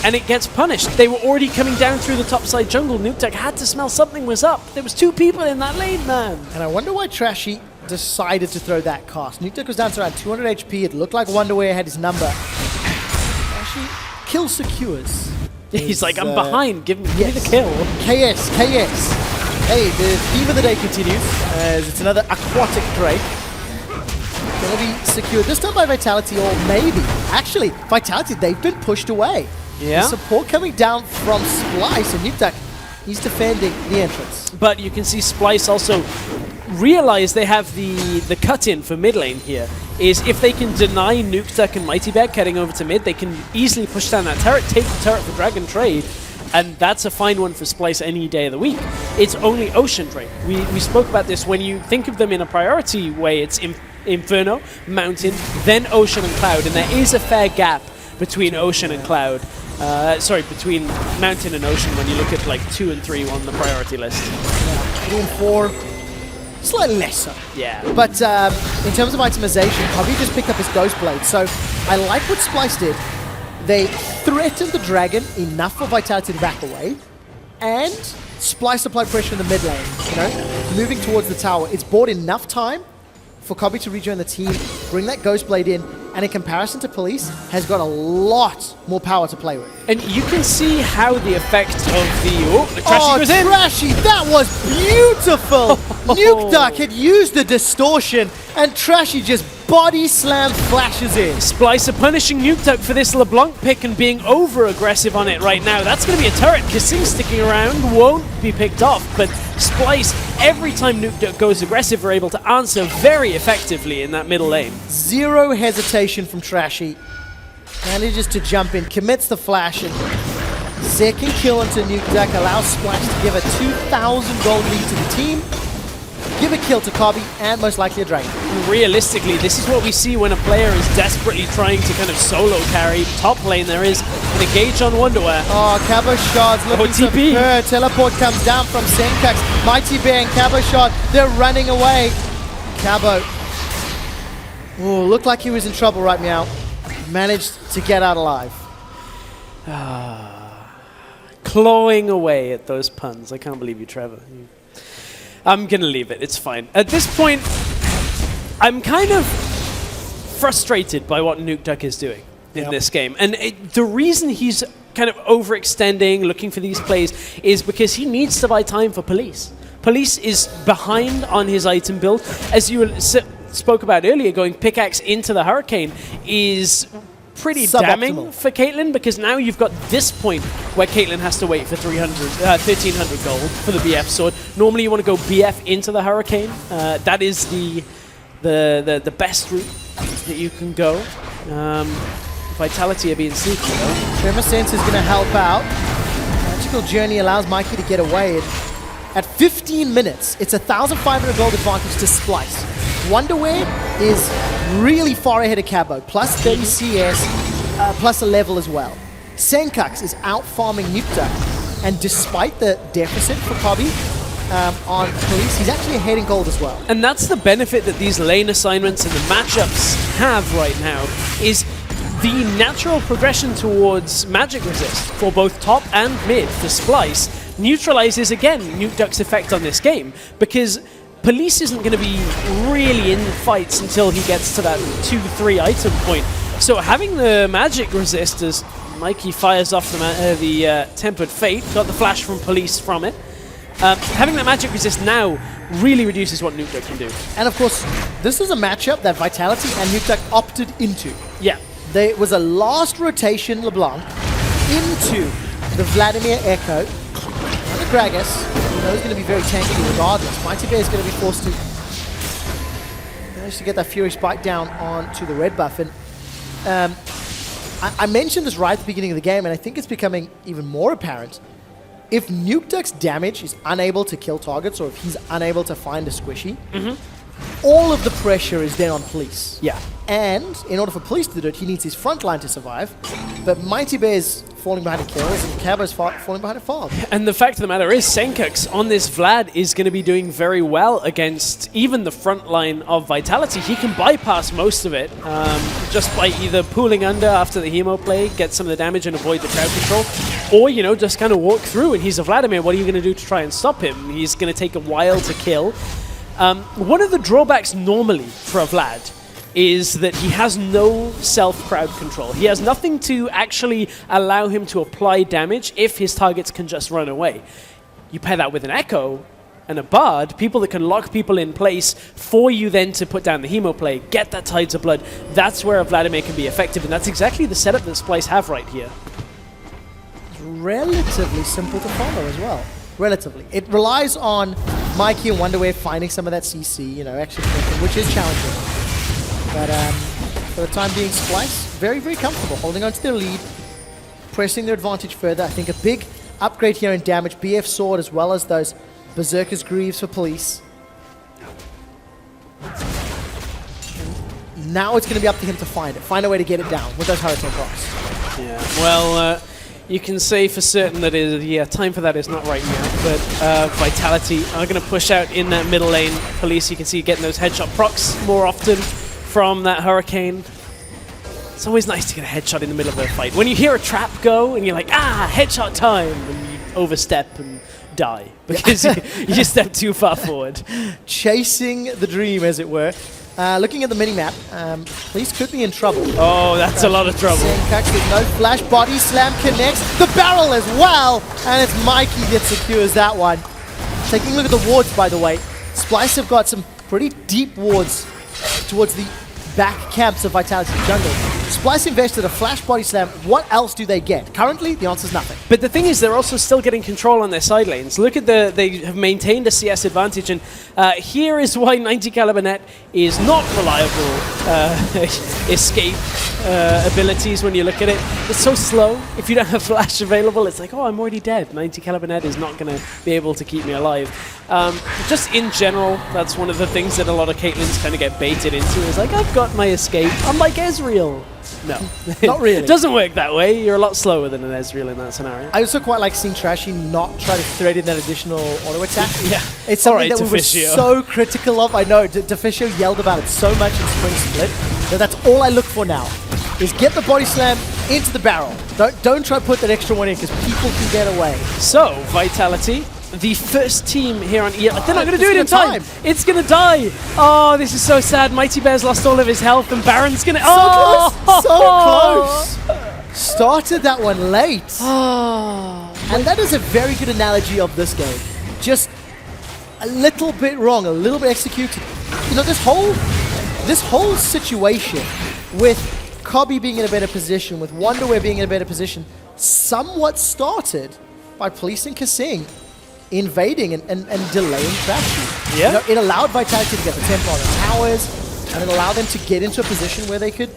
and it gets punished. They were already coming down through the topside jungle. NukeDuck had to smell something was up. There was 2 people in that lane, man. And I wonder why Trashy decided to throw that cast. NukeDuck was down to around 200 HP. It looked like Wonderwear had his number. Trashy kill secures. He's like, I'm behind. Give me the kill. KS. Hey, the theme of the day continues as it's another aquatic Drake. Gonna be secured this time by Vitality, or maybe, actually, Vitality, they've been pushed away. Yeah. The support coming down from Splyce, and NukeDuck, he's defending the entrance. But you can see Splyce also realize they have the cut-in for mid lane here. Is if they can deny NukeDuck and Mighty Bear heading over to mid, they can easily push down that turret, take the turret for Dragon Trade, and that's a fine one for Splyce any day of the week. It's only Ocean Drake. We spoke about this. When you think of them in a priority way, it's Inferno, Mountain, then Ocean and Cloud, and there is a fair gap between Ocean and Cloud. Between Mountain and Ocean when you look at like 2 and 3 on the priority list. Yeah, 3 and 4, slightly less so. Yeah. But in terms of itemization, Kobe just picked up his Ghost Blade. So I like what Splyce did. They threatened the dragon enough for Vitality to back away, and Splyce applied pressure in the mid lane. You know, moving towards the tower. It's bought enough time for Kobe to rejoin the team, bring that Ghost Blade in, and in comparison to Police, has got a lot more power to play with. And you can see how the effect of the Trashy was in. Trashy, that was beautiful! NukeDuck had used the distortion, and Trashy just body slam flashes in. Splyce are punishing NukeDuck for this LeBlanc pick and being over-aggressive on it right now. That's going to be a turret. Kissing sticking around won't be picked off, but Splyce, every time NukeDuck goes aggressive, are able to answer very effectively in that middle lane. Zero hesitation from Trashy. Manages to jump in, commits the flash, and second kill into NukeDuck allows Splyce to give a 2,000 gold lead to the team, give a kill to Kobe, and most likely a Drake. Realistically, this is what we see when a player is desperately trying to kind of solo carry. Top lane, there is an engage on Wonderwear. Oh, Cabo Shard's looking OTP. superb. Teleport comes down from Senkax. Mighty Bear and Cabo Shard, they're running away. Cabo, oh, looked like he was in trouble right now. Managed to get out alive. Clawing away at those puns. I can't believe you, Trevor. I'm going to leave it. It's fine. At this point, I'm kind of frustrated by what NukeDuck is doing in this game. And the reason he's kind of overextending, looking for these plays, is because he needs to buy time for Police. Police is behind on his item build. As you spoke about earlier, going pickaxe into the Hurricane is pretty Suboptimal. damning for Caitlyn, because now you've got this point where Caitlyn has to wait for 1,300 gold for the BF sword. Normally you want to go BF into the Hurricane. That is the best route that you can go. Vitality are being sneaky though. Tremor Sense is going to help out. Magical Journey allows Mikey to get away. At 15 minutes, it's 1,500 gold advantage to Splyce. Wonderwear is really far ahead of Cabo, plus 30 CS, plus a level as well. Senkux is out farming Nukta, and despite the deficit for Cobby on Police, he's actually ahead in gold as well. And that's the benefit that these lane assignments and the matchups have right now, is the natural progression towards magic resist for both top and mid for Splyce neutralizes again Nukeduck's effect on this game, because Police isn't going to be really in fights until he gets to that 2-3 item point. So having the magic resist as Mikey fires off the Tempered Fate, got the flash from Police from it. Having that magic resist now really reduces what Nukeduck can do. And of course, this is a matchup that Vitality and Nukeduck opted into. Yeah. There was a last rotation LeBlanc into the Vladimir Echo. The Gragas, you know, is going to be very tanky regardless. Mighty Bear is going to be forced to manage to get that Fury Spike down onto the red buff. And I mentioned this right at the beginning of the game, and I think it's becoming even more apparent. If Nukeduck's damage is unable to kill targets, or if he's unable to find a squishy, all of the pressure is then on Police. Yeah. And in order for Police to do it, he needs his front line to survive. But Mighty Bear's falling behind the kills, and Cabo's falling behind a farm. And the fact of the matter is, Senkux on this Vlad is going to be doing very well against even the front line of Vitality. He can bypass most of it just by either pooling under after the Hemo play, get some of the damage and avoid the crowd control, or, you know, just kind of walk through. And he's a Vladimir. What are you going to do to try and stop him? He's going to take a while to kill. One of the drawbacks normally for a Vlad is that he has no self-crowd control. He has nothing to actually allow him to apply damage if his targets can just run away. You pair that with an Echo and a Bard, people that can lock people in place for you then to put down the Hemo play, get that Tides of Blood. That's where a Vladimir can be effective, and that's exactly the setup that Splyce have right here. It's relatively simple to follow as well. Relatively. It relies on Mikey and Wonderwave finding some of that CC, you know, actually, which is challenging. But for the time being, Splyce, very, very comfortable, holding on to their lead, pressing their advantage further. I think a big upgrade here in damage, BF Sword, as well as those Berserker's Greaves for Police. And now it's going to be up to him to find a way to get it down with those Hurricane Procs. Yeah, well, you can say for certain that time for that is not right now, but Vitality are going to push out in that middle lane. Police, you can see getting those headshot procs more often from that Hurricane. It's always nice to get a headshot in the middle of a fight. When you hear a trap go and you're like, headshot time, and you overstep and die because you step too far forward. Chasing the dream, as it were. Looking at the minimap, Police could be in trouble. Oh, that's a lot of trouble. Senkux with no flash, body slam connects. The barrel as well, and it's Mikey that secures that one. Taking a look at the wards, by the way. Splyce have got some pretty deep wards towards the back camps of Vitality Jungle. Splyce invested a flash body slam. What else do they get? Currently, the answer is nothing. But the thing is, they're also still getting control on their side lanes. Look at they have maintained a CS advantage, and here is why 90 caliber net is not reliable escape abilities when you look at it. It's so slow. If you don't have flash available, it's like, oh, I'm already dead. 90 caliber net is not going to be able to keep me alive. Just in general, that's one of the things that a lot of Caitlyn's kind of get baited into. Is like, I've got my escape. I'm like Ezreal. No, not really. It doesn't work that way. You're a lot slower than an Ezreal in that scenario. I also quite like seeing Trashy not try to thread in that additional auto attack. Yeah, it's something that we were so critical of. I know, Deficio yelled about it so much in Spring Split that that's all I look for now, is get the body slam into the barrel. Don't try to put that extra one in, because people can get away. So, Vitality, the first team here on EL. They're not going to do it in time. It's going to die. Oh, this is so sad. Mighty Bear's lost all of his health, and Baron's going to... So close! Started that one late. And that is a very good analogy of this game. Just a little bit wrong, a little bit executed. You know, this whole situation with Cobby being in a better position, with Wonderwear being in a better position, somewhat started by Police and Kasing invading and delaying Trashy. Yeah. You know, it allowed Vitality to get the tempo on the towers, and it allowed them to get into a position where they could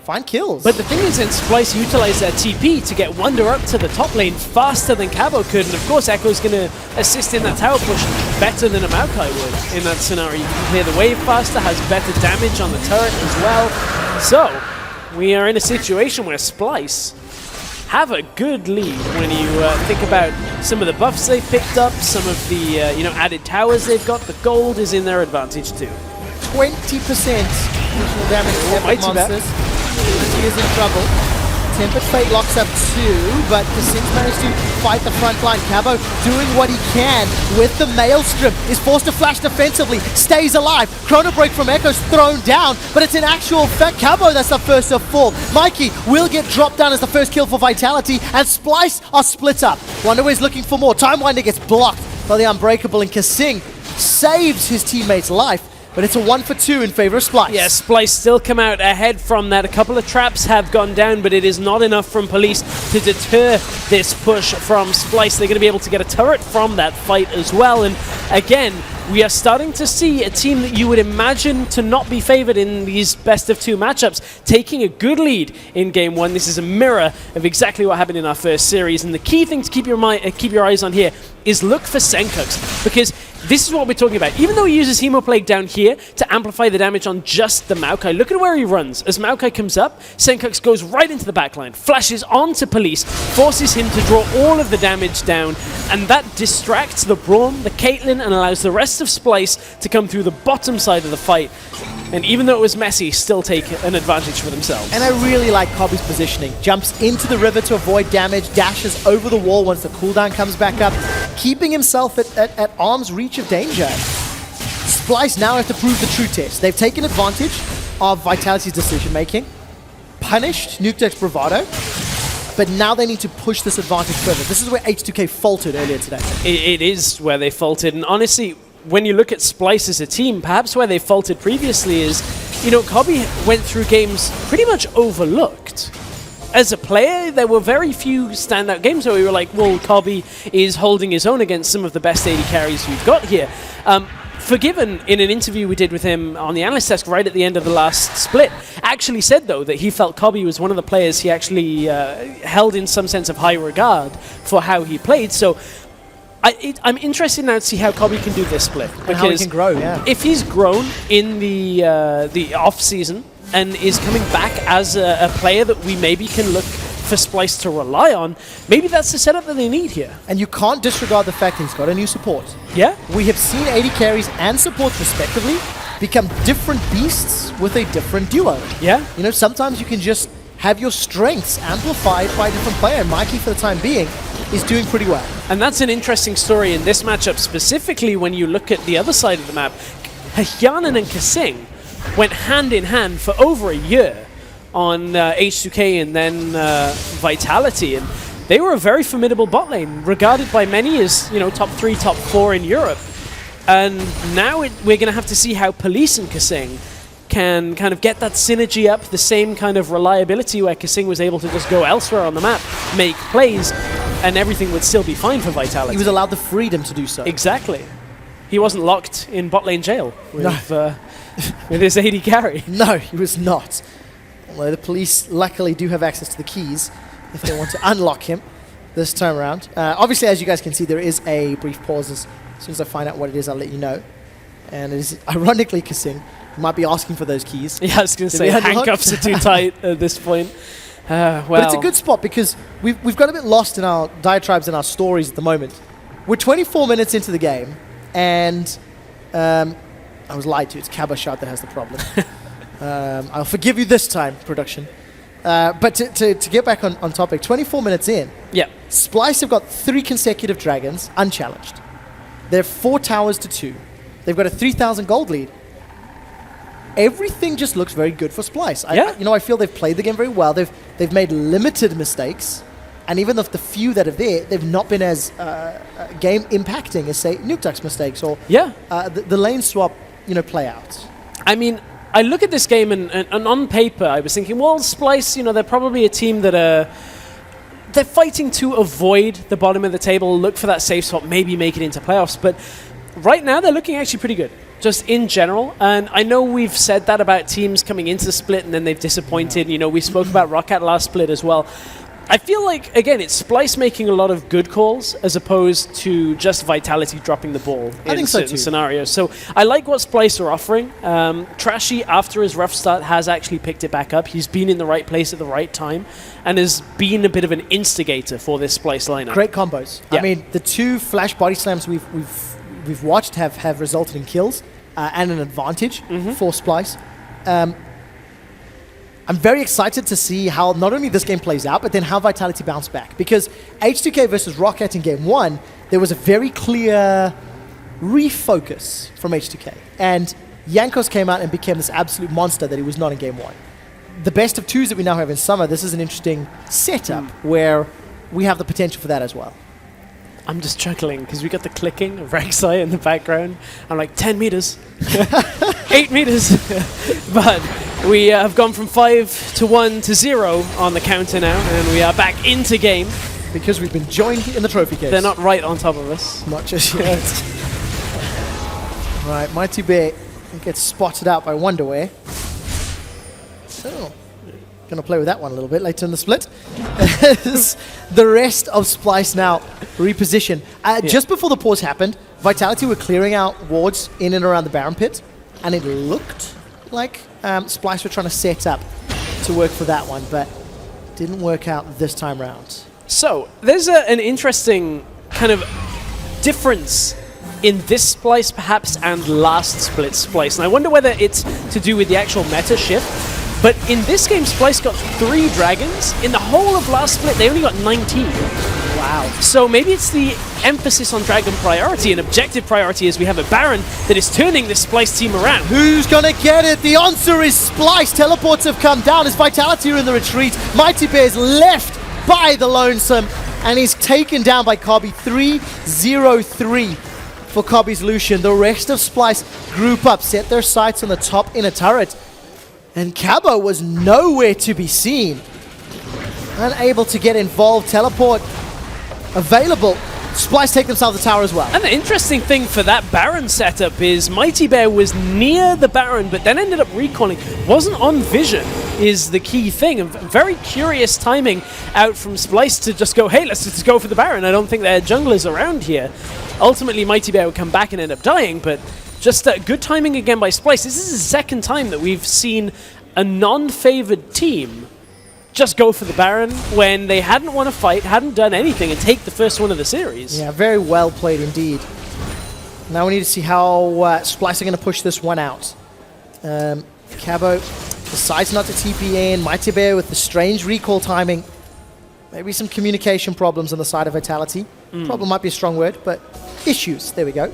find kills. But the thing is, then Splyce utilized their TP to get Wonder up to the top lane faster than Cabo could, and of course Echo's going to assist in that tower push better than a Maokai would in that scenario. You can clear the wave faster, has better damage on the turret as well. So, we are in a situation where Splyce have a good lead when you think about some of the buffs they've picked up, some of the added towers they've got. The gold is in their advantage too. 20% additional damage to epic Mighty Bear. monsters. He is in trouble. Tempered Fate locks up 2, but Kasing's managed to fight the front line. Cabo doing what he can with the Maelstrom. Is forced to flash defensively. Stays alive. Chrono Break from Echo's thrown down, but it's in actual fact Cabo that's the first to fall. Mikey will get dropped down as the first kill for Vitality, and Splyce are split up. Wonderwear's looking for more. Timewinder gets blocked by the Unbreakable, and Kasing saves his teammate's life. But it's a 1 for 2 in favor of Splyce. Yeah, Splyce still come out ahead from that. A couple of traps have gone down, but it is not enough from Police to deter this push from Splyce. They're going to be able to get a turret from that fight as well. And again, we are starting to see a team that you would imagine to not be favored in these best-of-2 matchups taking a good lead in Game 1. This is a mirror of exactly what happened in our first series. And the key thing to keep your eyes on here is look for Senkux, because this is what we're talking about. Even though he uses Hemoplague down here to amplify the damage on just the Maokai, look at where he runs. As Maokai comes up, Senkux goes right into the backline, flashes onto Police, forces him to draw all of the damage down, and that distracts the Braum, the Caitlyn, and allows the rest of Splyce to come through the bottom side of the fight. And even though it was messy, still take an advantage for themselves. And I really like Cobby's positioning. Jumps into the river to avoid damage, dashes over the wall once the cooldown comes back up, keeping himself at arm's reach of danger. Splyce now have to prove the true test. They've taken advantage of Vitality's decision-making, punished Nukeduck's bravado, but now they need to push this advantage further. This is where H2K faltered earlier today. It is where they faltered, and honestly, when you look at Splyce as a team, perhaps where they faltered previously is, Cobby went through games pretty much overlooked. As a player, there were very few standout games where we were like, well, Cobby is holding his own against some of the best AD carries we've got here. Forgiven, in an interview we did with him on the analyst desk right at the end of the last split, actually said, though, that he felt Cobby was one of the players he actually held in some sense of high regard for how he played. So I'm interested now to see how Cobby can do this split. And how he can grow, yeah. If he's grown in the off-season and is coming back as a player that we maybe can look for Splyce to rely on, maybe that's the setup that they need here. And you can't disregard the fact that he's got a new support. Yeah? We have seen AD carries and supports respectively become different beasts with a different duo. Yeah? Sometimes you can just have your strengths amplified by a different player. And Mikey, for the time being, is doing pretty well. And that's an interesting story in this matchup, specifically when you look at the other side of the map. Hyanan and Kasing went hand in hand for over a year on H2K and then Vitality, and they were a very formidable bot lane, regarded by many as top 3, top 4 in Europe. And now we're going to have to see how Police and Kasing can kind of get that synergy up, the same kind of reliability where Kasing was able to just go elsewhere on the map, make plays, and everything would still be fine for Vitality. He was allowed the freedom to do so. Exactly. He wasn't locked in bot lane jail with, with his AD carry. No, he was not. Although the Police luckily do have access to the keys if they want to unlock him this time around. Obviously, as you guys can see, there is a brief pause. As soon as I find out what it is, I'll let you know. And it is ironically Kasing who might be asking for those keys. Yeah, I was going to say, handcuffs are too tight at this point. Well. But it's a good spot because we've got a bit lost in our diatribes and our stories at the moment. We're 24 minutes into the game, and I was lied to. It's Cabashot that has the problem. I'll forgive you this time, production. But to get back on topic, 24 minutes in, yeah, Splyce have got 3 consecutive dragons, unchallenged. They're 4 towers to 2. They've got a 3,000 gold lead. Everything just looks very good for Splyce. I feel they've played the game very well. They've made limited mistakes, and even of the few that are there, they've not been as game impacting as, say, Nukeduck's mistakes or the lane swap, play outs. I mean, I look at this game and on paper I was thinking, well, Splyce, they're probably a team that they're fighting to avoid the bottom of the table, look for that safe spot, maybe make it into playoffs. But right now they're looking actually pretty good, just in general. And I know we've said that about teams coming into the split and then they've disappointed. We spoke about Roccat last split as well. I feel like, again, it's Splyce making a lot of good calls as opposed to just Vitality dropping the ball in certain scenarios. So I like what Splyce are offering. Trashy, after his rough start, has actually picked it back up. He's been in the right place at the right time and has been a bit of an instigator for this Splyce lineup. Great combos. Yeah. I mean, the 2 flash body slams we've watched have resulted in kills and an advantage for Splyce. I'm very excited to see how not only this game plays out, but then how Vitality bounce back. Because H2K versus Roccat in game 1, there was a very clear refocus from H2K. And Jankos came out and became this absolute monster that he was not in game 1. The best of 2s that we now have in summer, this is an interesting setup where we have the potential for that as well. I'm just chuckling because we got the clicking of Rek'Sai in the background. I'm like, 10 meters, 8 meters. But we have gone from 5 to 1 to 0 on the counter now, and we are back into game. Because we've been joined in the trophy case. They're not right on top of us. Not just yet. Right, Mighty Bear gets spotted out by Wonderware. So, going to play with that one a little bit later in the split. The rest of Splyce now reposition. Just before the pause happened, Vitality were clearing out wards in and around the Baron pit, and it looked like Splyce were trying to set up to work for that one, but didn't work out this time round. So, there's an interesting kind of difference in this Splyce perhaps and last split Splyce. And I wonder whether it's to do with the actual meta shift. But in this game, Splyce got 3 dragons. In the whole of last split, they only got 19. Wow. So maybe it's the emphasis on dragon priority and objective priority as we have a Baron that is turning this Splyce team around. Who's gonna get it? The answer is Splyce. Teleports have come down as Vitality are in the retreat. Mighty Bear's left by the Lonesome, and he's taken down by Cobby. 3-0-3 for Cobby's Lucian. The rest of Splyce group up, set their sights on the top inner turret. And Cabo was nowhere to be seen. Unable to get involved. Teleport available. Splyce take themselves the tower as well. And the interesting thing for that Baron setup is Mighty Bear was near the Baron, but then ended up recalling. Wasn't on vision is the key thing. And very curious timing out from Splyce to just go, hey, let's just go for the Baron. I don't think there are junglers around here. Ultimately, Mighty Bear would come back and end up dying, but just good timing again by Splyce. This is the second time that we've seen a non-favored team just go for the Baron when they hadn't won a fight, hadn't done anything, and take the first one of the series. Yeah, very well played indeed. Now we need to see how Splyce are going to push this one out. Cabo decides not to TP in. Mighty Bear with the strange recall timing. Maybe some communication problems on the side of Vitality. Problem might be a strong word, but issues. There we go.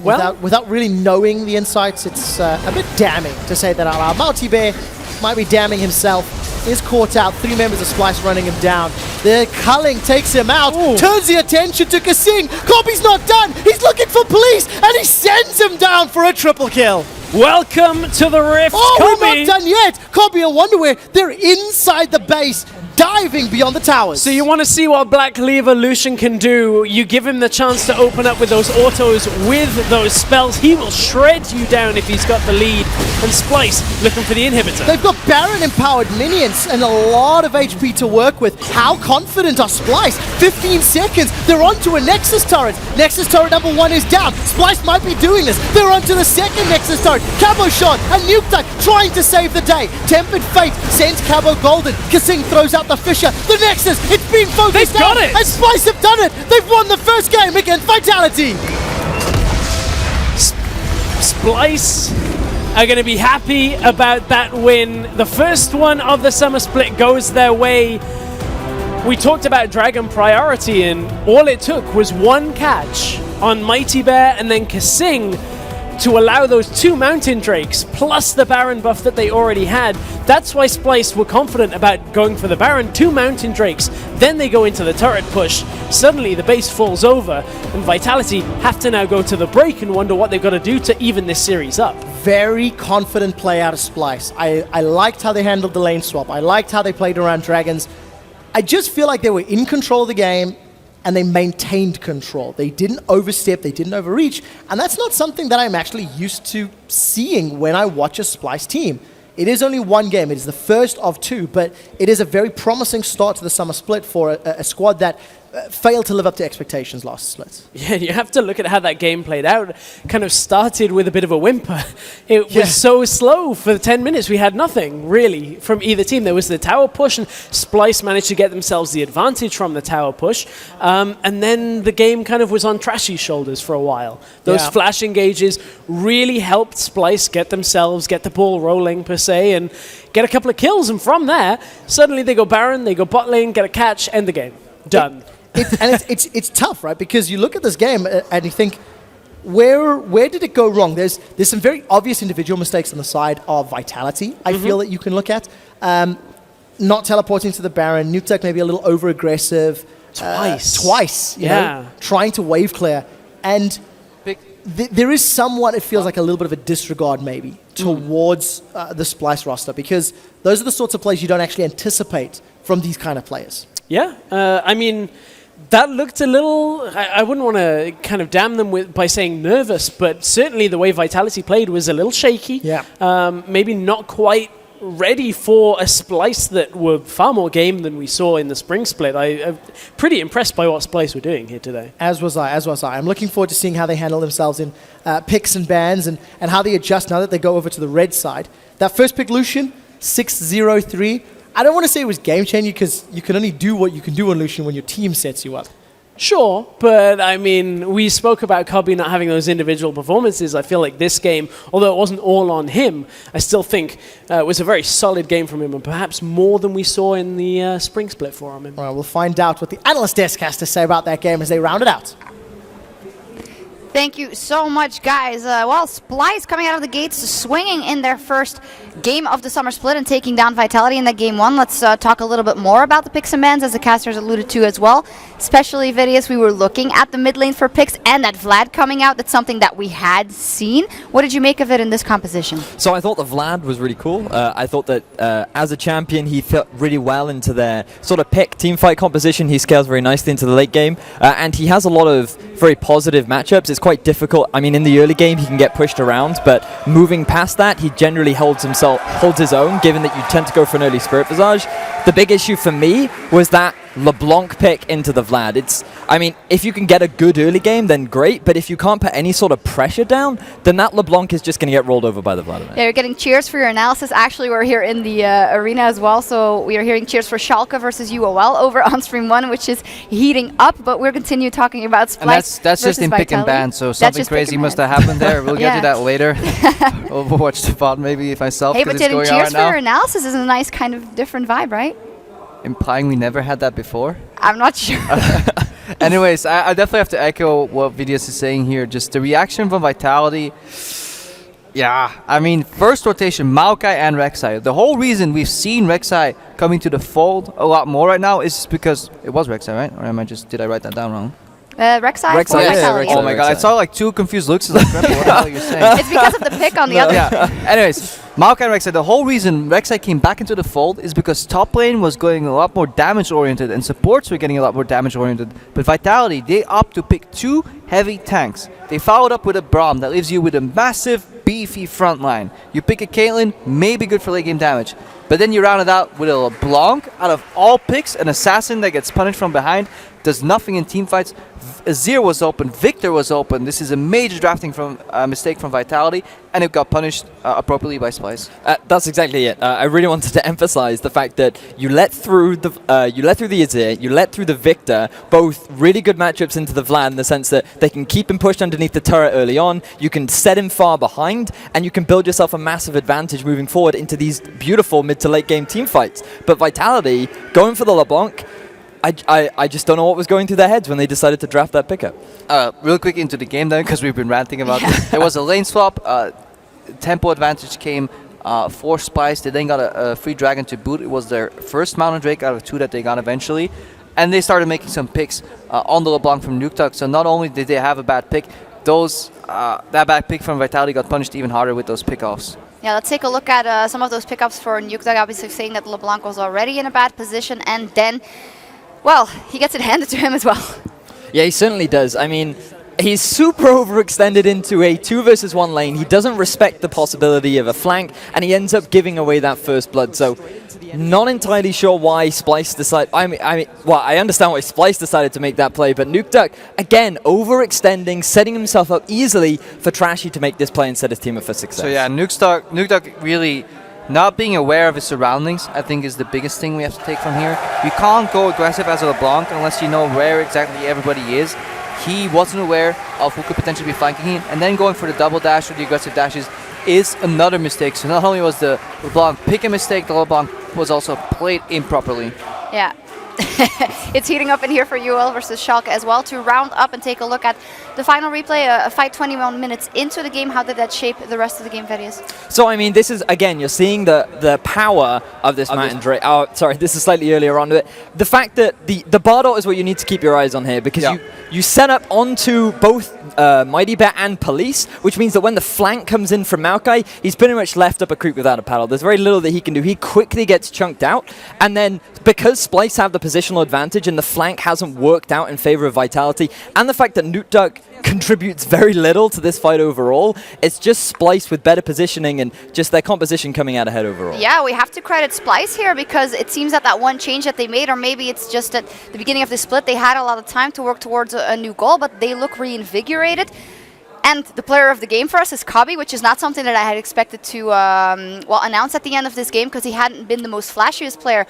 Well, without really knowing the insights, it's a bit damning to say that out loud. Mighty Bear might be damning himself. Is caught out. 3 members of Splyce running him down. The culling takes him out. Ooh. Turns the attention to Kasing. Cobby's not done. He's looking for police, and he sends him down for a triple kill. Welcome to the Rift, Cobby. We're not done yet. Cobby and Wonderware, they're inside the base, diving beyond the towers. So you want to see what Black Cleaver Lucian can do. You give him the chance to open up with those autos, with those spells. He will shred you down if he's got the lead. And Splyce looking for the inhibitor. They've got Baron-empowered minions and a lot of HP to work with. How confident are Splyce? 15 seconds. They're onto a Nexus turret. Nexus turret number 1 is down. Splyce might be doing this. They're onto the second Nexus turret. Cabo shot and Nuke Duck trying to save the day. Tempered Fate sends Cabo golden. Kasing throws out the Fisher. The Nexus, it's being focused They've got it. And Splyce have done it. They've won the first game against Vitality. Splyce are going to be happy about that win. The first one of the summer split goes their way. We talked about Dragon priority, and all it took was one catch on Mighty Bear, and then Kasing to allow those 2 Mountain Drakes plus the Baron buff that they already had. That's why Splyce were confident about going for the Baron, 2 Mountain Drakes, then they go into the turret push. Suddenly the base falls over, and Vitality have to now go to the break and wonder what they've got to do to even this series up. Very confident play out of Splyce. I liked how they handled the lane swap. I liked how they played around dragons. I just feel like they were in control of the game, and they maintained control. They didn't overstep, they didn't overreach, and that's not something that I'm actually used to seeing when I watch a Splyce team. It is only one game, it is the first of 2, but it is a very promising start to the summer split for a squad that failed to live up to expectations last split. Yeah, you have to look at how that game played out. Kind of started with a bit of a whimper. It was so slow for 10 minutes. We had nothing, really, from either team. There was the tower push, and Splyce managed to get themselves the advantage from the tower push. And then the game kind of was on Trashy's shoulders for a while. Those flash engages really helped Splyce get the ball rolling, per se, and get a couple of kills. And from there, suddenly they go Baron, they go bot lane, get a catch, end the game. Done. It's tough, right? Because you look at this game and you think, where did it go wrong? There's some very obvious individual mistakes on the side of Vitality, I feel that you can look at. Not teleporting to the Baron, Nukeduck maybe a little over-aggressive. Twice, you know, trying to wave clear. And there is somewhat, it feels like a little bit of a disregard maybe towards the Splyce roster, because those are the sorts of plays you don't actually anticipate from these kind of players. Yeah, I mean, that looked a little, I wouldn't want to kind of damn them by saying nervous, but certainly the way Vitality played was a little shaky. Yeah. Maybe not quite ready for a Splyce that were far more game than we saw in the spring split. I'm pretty impressed by what Splyce were doing here today. As was I. I'm looking forward to seeing how they handle themselves in picks and bans and how they adjust now that they go over to the red side. That first pick, Lucian, 6-0-3. I don't want to say it was game-changing because you can only do what you can do on Lucian when your team sets you up. Sure, but I mean, we spoke about Cubby not having those individual performances. I feel like this game, although it wasn't all on him, I still think it was a very solid game from him, and perhaps more than we saw in the spring split for him. Well, we'll find out what the analyst desk has to say about that game as they round it out. Thank you so much, guys. Well, Splyce coming out of the gates, swinging in their first game of the summer split and taking down Vitality in that game 1. Let's talk a little bit more about the picks and bans, as the casters alluded to as well. Especially, Vidius, we were looking at the mid lane for picks, and that Vlad coming out, that's something that we had seen. What did you make of it in this composition? So I thought the Vlad was really cool. I thought that as a champion, he fit really well into their sort of pick teamfight composition. He scales very nicely into the late game, and he has a lot of very positive matchups. It's quite difficult. I mean, in the early game, he can get pushed around, but moving past that, he generally holds his own, given that you tend to go for an early Spirit Visage. The big issue for me was that LeBlanc pick into the Vlad. I mean, if you can get a good early game, then great, but if you can't put any sort of pressure down, then that LeBlanc is just going to get rolled over by the Vlad. Yeah, you're getting cheers for your analysis. Actually, we're here in the arena as well, so we are hearing cheers for Schalke versus EULCS over on stream 1, which is heating up, but we'll continue talking about Splyce. And that's just in pick and ban, so something crazy must have happened there. We'll get to that later. Overwatch the VOD maybe myself. Hey, but getting cheers for your analysis is a nice kind of different vibe, right? Implying we never had that before? I'm not sure. Anyways, I definitely have to echo what Vidius is saying here. Just the reaction from Vitality. Yeah, I mean, first rotation, Maokai and Rek'Sai. The whole reason we've seen Rek'Sai coming to the fold a lot more right now is because it was Rek'Sai, right? Or did I write that down wrong? Rek'Sai for Vitality. Oh my god, I saw like 2 confused looks. Like, what the hell are you saying? It's because of the pick on the other. Yeah. Anyways, Maokai and Rek'Sai, the whole reason Rek'Sai came back into the fold is because top lane was going a lot more damage oriented and supports were getting a lot more damage oriented. But Vitality, they opt to pick 2 heavy tanks. They followed up with a Braum that leaves you with a massive, beefy front line. You pick a Caitlyn, maybe good for late game damage. But then you round it out with a LeBlanc. Out of all picks, an assassin that gets punished from behind, does nothing in teamfights. Azir was open, Victor was open. This is a major drafting mistake from Vitality, and it got punished appropriately by Splyce. That's exactly it. I really wanted to emphasize the fact that you let through the Azir, you let through the Victor, both really good matchups into the Vlad in the sense that they can keep him pushed underneath the turret early on, you can set him far behind, and you can build yourself a massive advantage moving forward into these beautiful mid to late game team fights. But Vitality, going for the LeBlanc, I just don't know what was going through their heads when they decided to draft that pickup. Real quick into the game then, because we've been ranting about it. There was a lane swap. Tempo advantage came for Splyce. They then got a free dragon to boot. It was their first Mountain Drake out of 2 that they got eventually. And they started making some picks on the LeBlanc from Nukeduck. So not only did they have a bad pick, that bad pick from Vitality got punished even harder with those pickoffs. Yeah, let's take a look at some of those pickups for Nukeduck, obviously saying that LeBlanc was already in a bad position, and then, well, he gets it handed to him as well. Yeah, he certainly does. I mean, he's super overextended into a 2 versus 1 lane. He doesn't respect the possibility of a flank, and he ends up giving away that first blood. So, not entirely sure why Splyce decided. Well, I understand why Splyce decided to make that play, but Nukeduck, again, overextending, setting himself up easily for Trashy to make this play and set his team up for success. So yeah, Nukeduck really not being aware of his surroundings, I think, is the biggest thing we have to take from here. You can't go aggressive as a LeBlanc unless you know where exactly everybody is. He wasn't aware of who could potentially be flanking him, and then going for the double dash or the aggressive dashes is another mistake. So not only was the LeBlanc pick a mistake, the LeBlanc was also played improperly. Yeah. It's heating up in here for UL versus Schalke as well. To round up and take a look at the final replay, a fight 21 minutes into the game. How did that shape the rest of the game, Verius? So, I mean, this is, again, you're seeing the power of this Mountain Drake. Oh, sorry, this is slightly earlier on. But the fact that the Bardot is what you need to keep your eyes on here, because you set up onto both Mighty Bear and Police, which means that when the flank comes in from Maokai, he's pretty much left up a creek without a paddle. There's very little that he can do. He quickly gets chunked out, and then because Splyce have the positional advantage and the flank hasn't worked out in favor of Vitality, and the fact that Nukeduck contributes very little to this fight overall, it's just Splyce with better positioning and just their composition coming out ahead overall. Yeah, we have to credit Splyce here, because it seems that one change that they made, or maybe it's just at the beginning of the split, they had a lot of time to work towards a new goal, but they look reinvigorated. And the player of the game for us is Kabi, which is not something that I had expected to announce at the end of this game, because he hadn't been the most flashiest player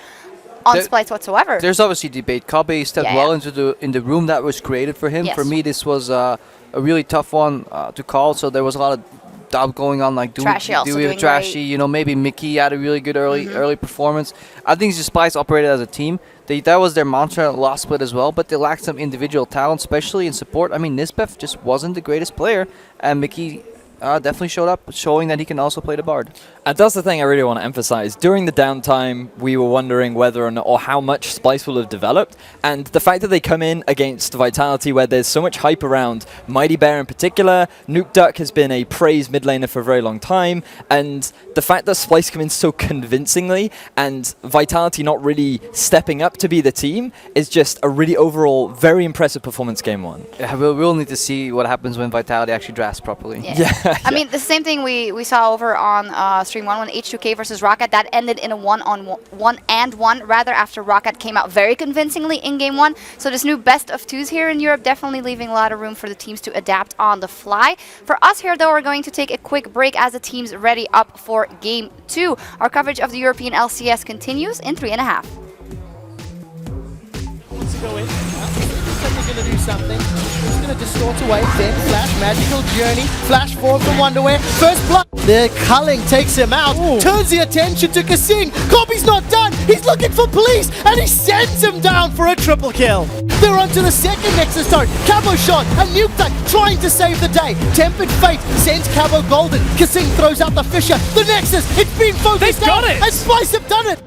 on Splyce whatsoever. There's obviously debate. Kabi stepped well into the room that was created for him. Yes. For me, this was a really tough one to call. So there was a lot of doubt going on, like do we have Trashy? You know, maybe Mickey had a really good early performance. I think just Splyce operated as a team. That was their mantra last split as well, but they lacked some individual talent, especially in support. I mean, Nisbeth just wasn't the greatest player, and Mickey definitely showed up, showing that he can also play the Bard. And that's the thing I really want to emphasize. During the downtime, we were wondering whether or not, or how much Splyce will have developed. And the fact that they come in against Vitality, where there's so much hype around Mighty Bear in particular, Nukeduck has been a praised mid laner for a very long time, and the fact that Splyce come in so convincingly, and Vitality not really stepping up to be the team, is just a really overall very impressive performance game 1. Yeah, we'll need to see what happens when Vitality actually drafts properly. Yeah. I mean, the same thing we saw over on Stream 1 when H2K versus Rocket, that ended in a 1-on-1 rather, after Rocket came out very convincingly in game 1. So this new best of 2s here in Europe definitely leaving a lot of room for the teams to adapt on the fly. For us here, though, we're going to take a quick break as the teams ready up for game 2. Our coverage of the European LCS continues in 3.5. Wants to go in. He's going to do something. He's going to distort away. Then Flash, Magical Journey. Flash forward from Wonderwear. First blood. The Culling takes him out. Ooh. Turns the attention to Kasing. Kobe's not done. He's looking for Police. And he sends him down for a triple kill. They're on to the second Nexus turret. Cabo shot. And Nukeduck trying to save the day. Tempered Fate sends Cabo golden. Kasing throws out the Fisher. The Nexus. It's been focused out. And Splyce have done it.